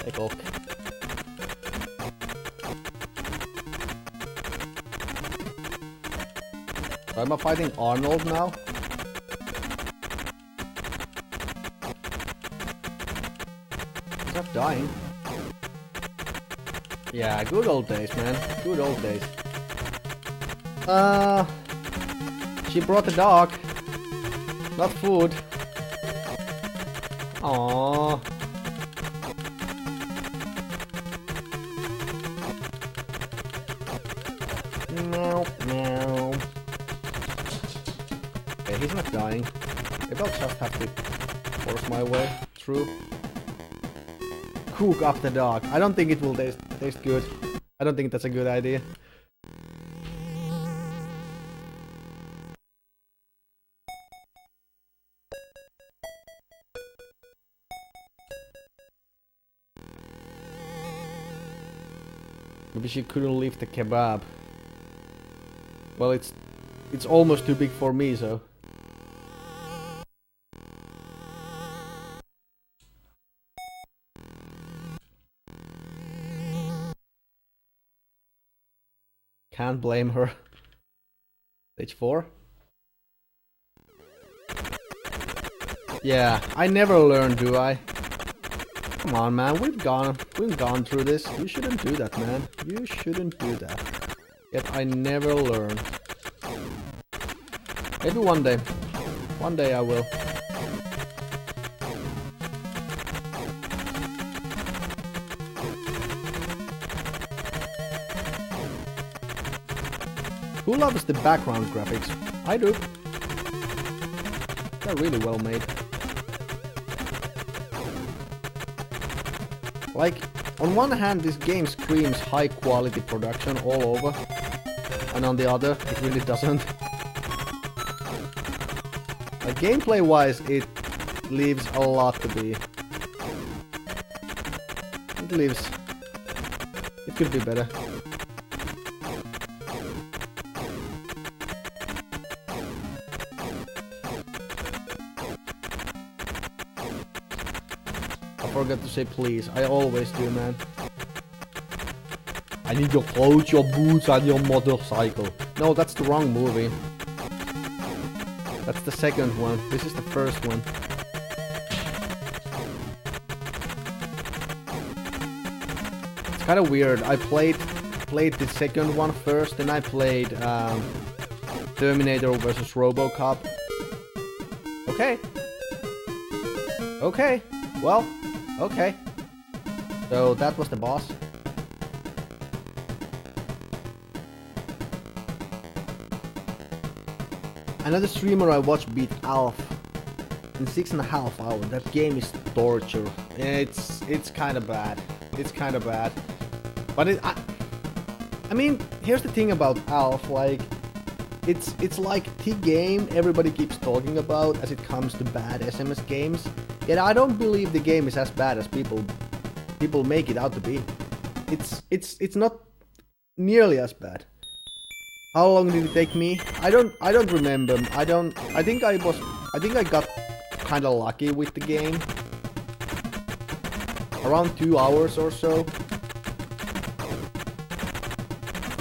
Take off. Am I fighting Arnold now? He's not dying. Yeah, good old days, man. Good old days. She brought the dog. Not food. Aww. Meow, meow. Okay, he's not dying. Maybe I'll just have to force my way through. Cook up the dog. I don't think it will taste good. I don't think that's a good idea. Maybe she couldn't leave the kebab. Well, it's almost too big for me, so. Can't blame her. Stage 4? Yeah, I never learn, do I? Come on, man, we've gone through this. You shouldn't do that, man. You shouldn't do that. Yet I never learn. Maybe one day. One day I will. Who loves the background graphics? I do. They're really well made. Like, on one hand this game screams high quality production all over, and on the other it really doesn't. Like, gameplay wise it leaves a lot to be. It could be better. I forgot to say please. I always do, man. I need your clothes, your boots, and your motorcycle. No, that's the wrong movie. That's the second one. This is the first one. It's kind of weird. I played the second one first, then I played Terminator versus RoboCop. Okay. Okay. Well. Okay. So that was the boss. Another streamer I watched beat Alf in 6.5 hours. That game is torture. It's kind of bad. It's kind of bad. But I mean, here's the thing about Alf. Like, it's like the game everybody keeps talking about as it comes to bad SMS games. Yet I don't believe the game is as bad as people make it out to be. It's not nearly as bad. How long did it take me? I don't remember. I think I got kind of lucky with the game. Around 2 hours or so.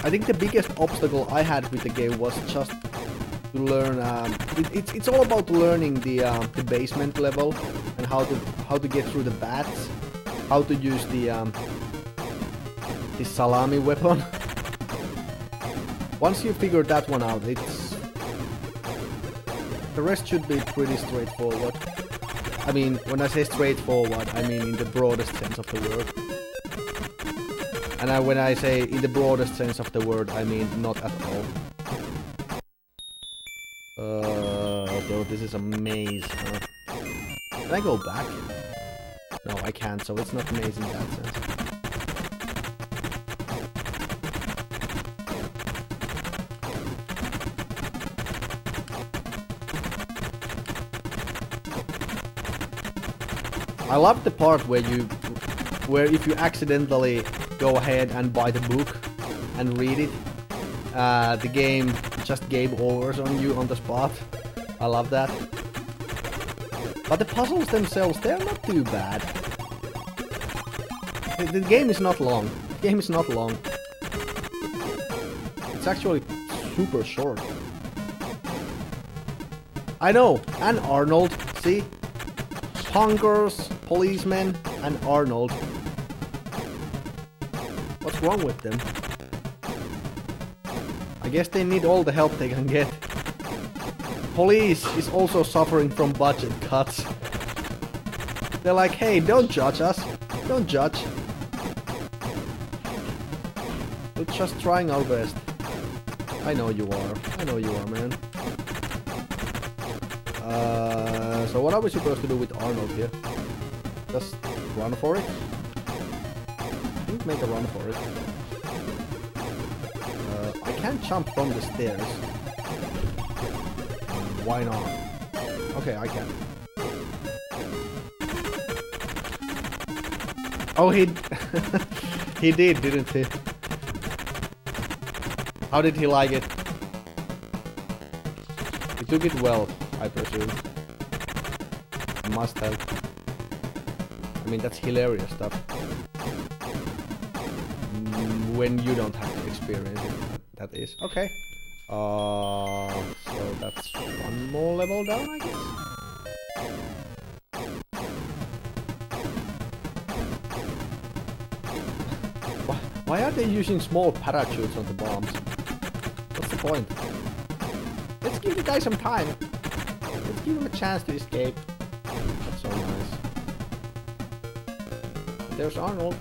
I think the biggest obstacle I had with the game was just to learn. It's all about learning the basement level and how to get through the bats, how to use the salami weapon. Once you figure that one out, the rest should be pretty straightforward. I mean, when I say straightforward, I mean in the broadest sense of the word. And when I say in the broadest sense of the word, I mean not at all. So this is a maze. Can I go back? No, I can't, so it's not a maze in that sense. I love the part where if you accidentally go ahead and buy the book and read it, the game just game overs on you on the spot. I love that. But the puzzles themselves, they're not too bad. The game is not long. The game is not long. It's actually super short. I know, and Arnold, see? Punkers, policemen, and Arnold. What's wrong with them? I guess they need all the help they can get. Police is also suffering from budget cuts. They're like, hey, don't judge us. Don't judge. We're just trying our best. I know you are. I know you are, man. So what are we supposed to do with Arnold here? Just run for it? I think make a run for it. I can't jump from the stairs. Why not? Okay, I can. Oh, he he did, didn't he? How did he like it? He took it well, I presume. Must have. I mean, that's hilarious stuff. When you don't have to experience it, that is. Okay. So that's one more level down, I guess. Why are they using small parachutes on the bombs? What's the point? Let's give the guy some time. Let's give him a chance to escape. That's so nice. There's Arnold.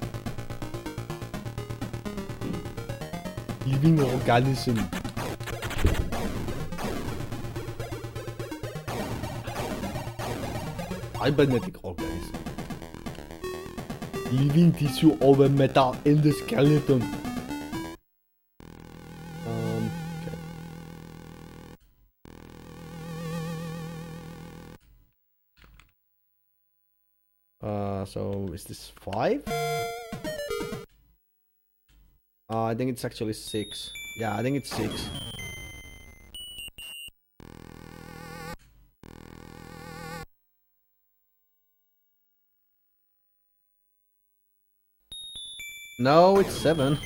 Living organism. Cybernetic organism. Living tissue over metal in the skeleton. Okay. So is this 5? I think it's actually 6. Yeah, I think it's 6. No, it's 7.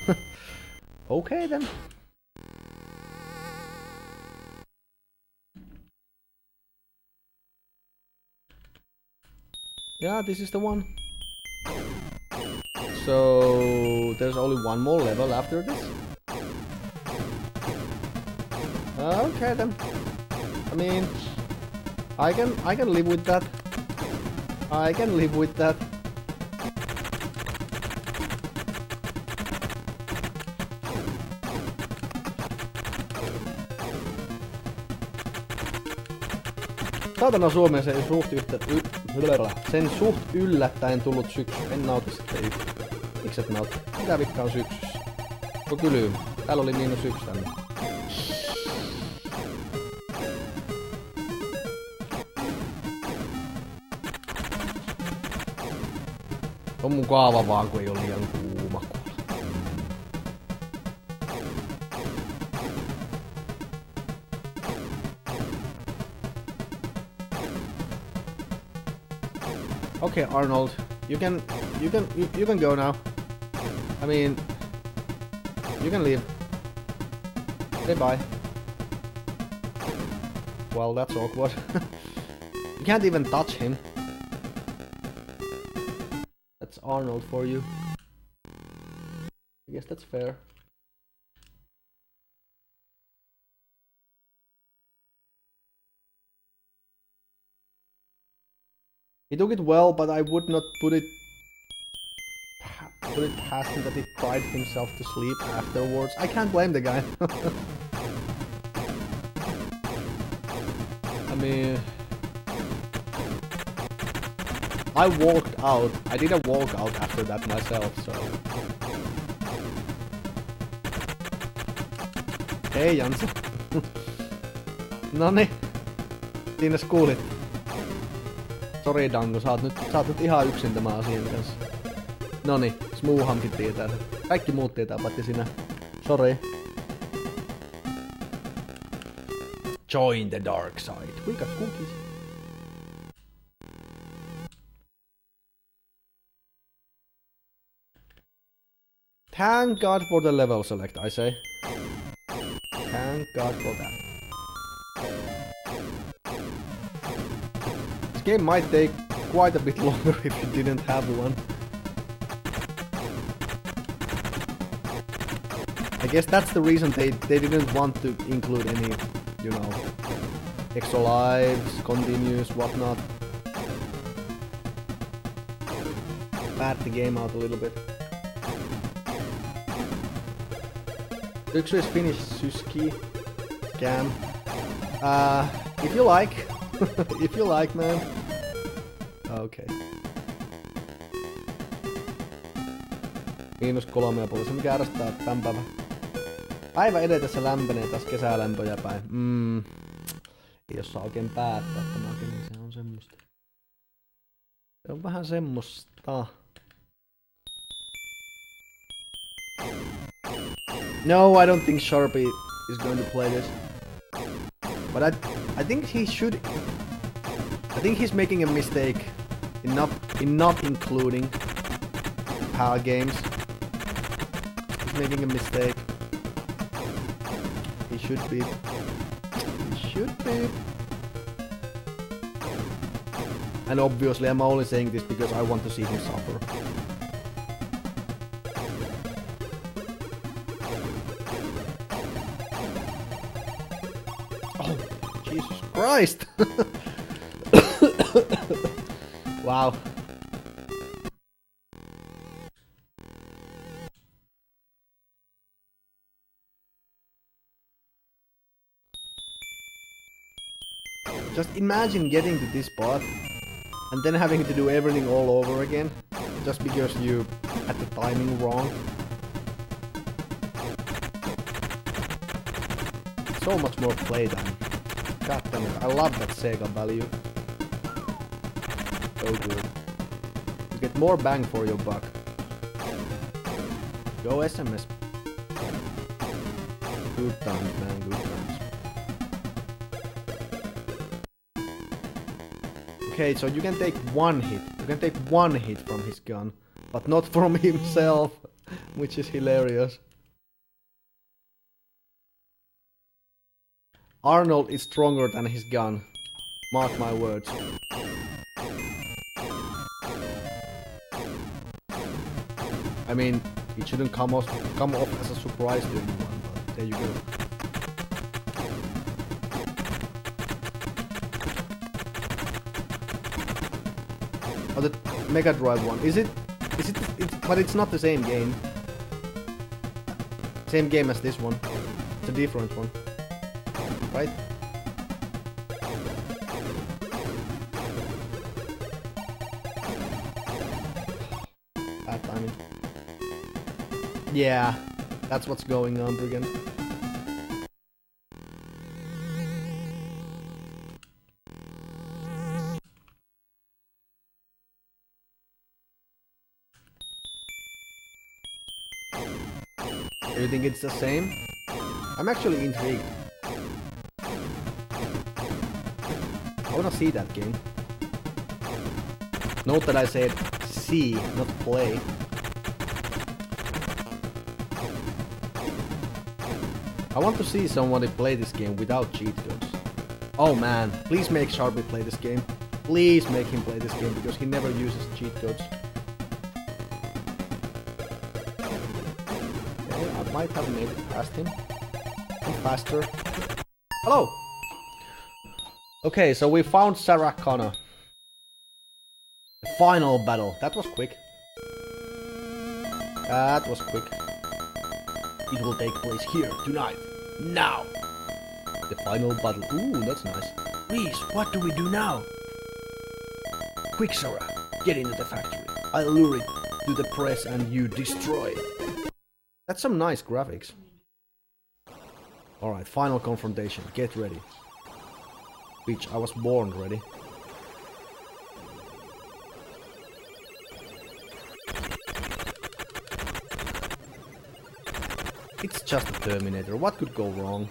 Okay then. Yeah, this is the one. So there's only one more level after this. Okay then. I mean, I can live with that. I can live with that. Saatana Suomeen sen suht yllättäen tullut syksy. En nauti sitä yhtään. Miksi et nauti? Mitä vikka on syksyssä? Tuo kylyy. Täällä oli -1 tänne. On mun kaava vaan, kun ei oo liian kuuma kuulla. Okay, Arnold, you can go now. I mean, you can leave. Say bye. Well, that's awkward. You can't even touch him. That's Arnold for you. I guess that's fair. He took it well, but I would not put it past him that he cried himself to sleep afterwards. I can't blame the guy. I mean, I walked out. I did a walkout after that myself, so. Hei Jansa. Noni. Siinäs kuulit. Sori Dango, sä oot nyt ihan yksin tämän asian kanssa. Noni, Smoohamkin tietää sen. Kaikki muut tietää, paitsi sinä. Sori. Join the dark side. We got cookies. Thank God for the level select, I say. Thank God for that. This game might take quite a bit longer if you didn't have one. I guess that's the reason they didn't want to include any, you know, extra lives, continues, whatnot. Fat the game out a little bit. Syksy is finished, Syski. Scam. If you like. If you like, man. Okay. -3,5. Se mikä ärsyttää tän päivän. Päivä edetessä lämpenee taas kesälämpöjä päin. Ei jos saa oikein päättää tämäkin, niin se on semmoista. Se on vähän semmoista. No, I don't think Sharpie is going to play this. But I think he should. I think he's making a mistake in not including PAL games. He's making a mistake. He should be. He should be. And obviously, I'm only saying this because I want to see him suffer. Oh, Jesus Christ! Wow. Just imagine getting to this spot and then having to do everything all over again just because you had the timing wrong. So much more playtime. God damn it, I love that Sega value. So good. You get more bang for your buck. Go SMS. Good times, man, good times. Okay, so you can take one hit. You can take one hit from his gun, but not from himself, which is hilarious. Arnold is stronger than his gun. Mark my words. I mean, it shouldn't come off as a surprise to anyone, but there you go. Oh, the Mega Drive one. Is it? But it's not the same game. Same game as this one. It's a different one. Right? Yeah, that's what's going on, Brigand. Do you think it's the same? I'm actually intrigued. I wanna see that game. Note that I said see, not play. I want to see somebody play this game without cheat codes. Oh man, please make Sharpie play this game. Please make him play this game because he never uses cheat codes. Okay, I might have made it past him. I'm faster. Hello! Okay, so we found Sarah Connor. The final battle. That was quick. That was quick. It will take place here, tonight. Now! The final battle. Ooh, that's nice. Reese, what do we do now? Quick, Sarah. Get into the factory. I'll lure it to the press and you destroy it. That's some nice graphics. Alright, final confrontation. Get ready. Bitch, I was born ready. It's just a Terminator. What could go wrong?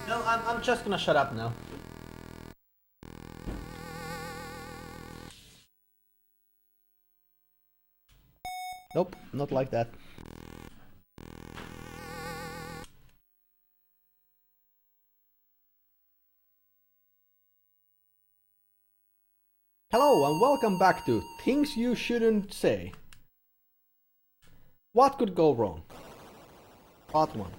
No, I'm just gonna shut up now. Nope, not like that. Hello and welcome back to Things You Shouldn't Say. What could go wrong? Part 1.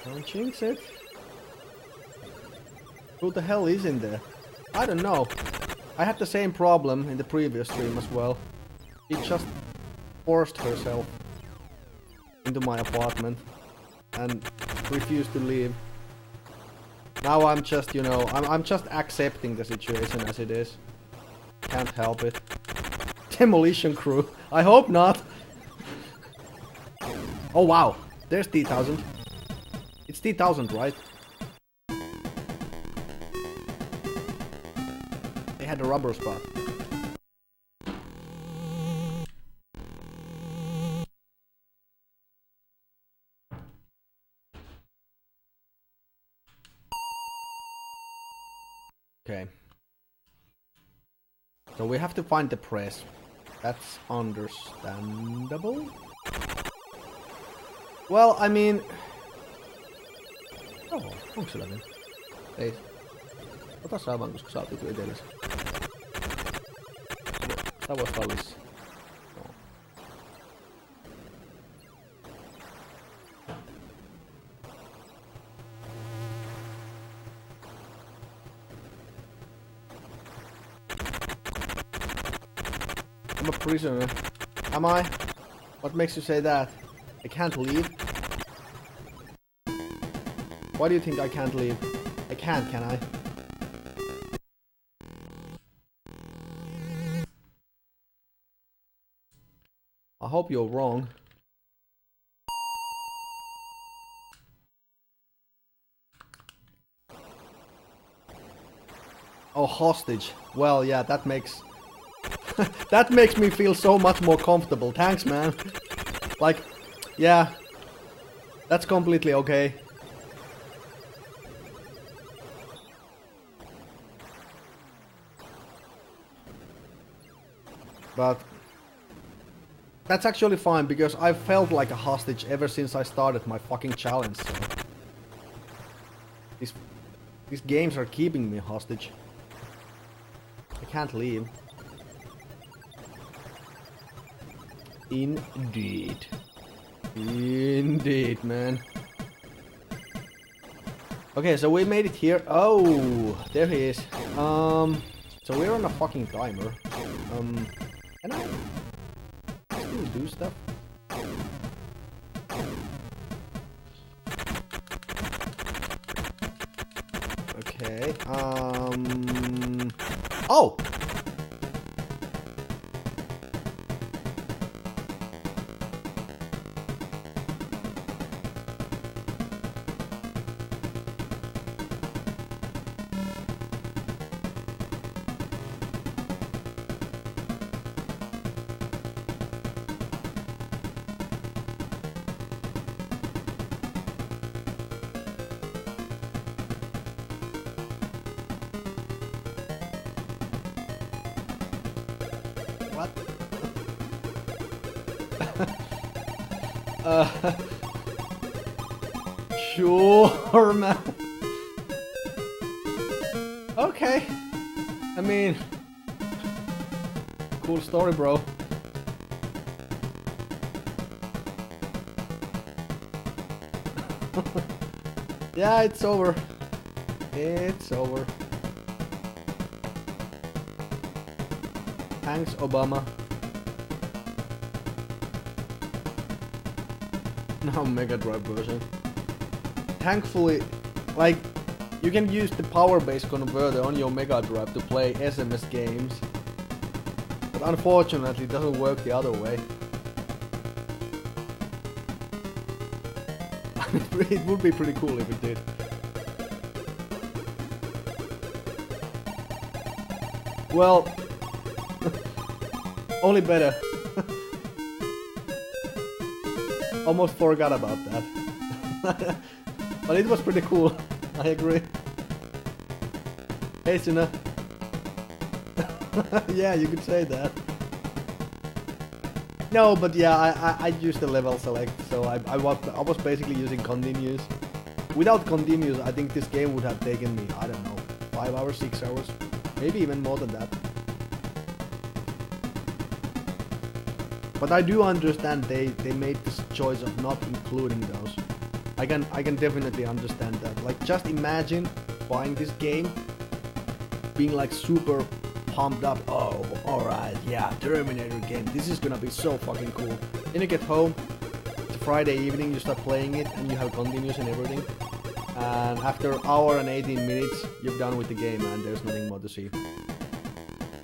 Don't jinx it. Who the hell is in there? I don't know. I had the same problem in the previous stream as well. She just forced herself into my apartment and refused to leave. Now I'm just, you know, I'm just accepting the situation as it is. Can't help it. Demolition crew. I hope not. Oh wow, there's T-1000. It's T-1000, right? They had a rubber spot. Okay. So we have to find the press. That's understandable. Well, I mean... Joo, onko se lämmin? Ei. Ota sä vaan, koska sä oot itse itsellesi. Tää vois olla lisää. No. I'm a prisoner. Am I? What makes you say that? I can't leave? Why do you think I can't leave? I can't, can I? I hope you're wrong. Oh, hostage. Well, yeah, that makes... that makes me feel so much more comfortable. Thanks, man. Like, yeah. That's completely okay. But that's actually fine because I've felt like a hostage ever since I started my fucking challenge. So. These games are keeping me hostage. I can't leave. Indeed. Indeed, man. Okay, so we made it here. Oh, there he is. So we're on a fucking timer. Can I still do stuff? Okay. Oh! What? Sure, man. Okay. I mean, cool story, bro. Yeah, it's over. It's over. Thanks, Obama. No Mega Drive version. Thankfully, like, you can use the power base converter on your Mega Drive to play SMS games. But unfortunately, it doesn't work the other way. It would be pretty cool if it did. Well, only better. Almost forgot about that. But it was pretty cool. I agree. Hey, Suna. Yeah, you could say that. No, but yeah, I used the level select, so I was basically using continuous. Without continuous, I think this game would have taken me, I don't know, 5 hours, 6 hours, maybe even more than that. But I do understand they made this choice of not including those. I can definitely understand that. Like, just imagine buying this game, being like super pumped up. Oh, alright, yeah, Terminator game. This is gonna be so fucking cool. Then you get home, it's a Friday evening, you start playing it, and you have continuous and everything. And after an hour and 18 minutes, you're done with the game and there's nothing more to see.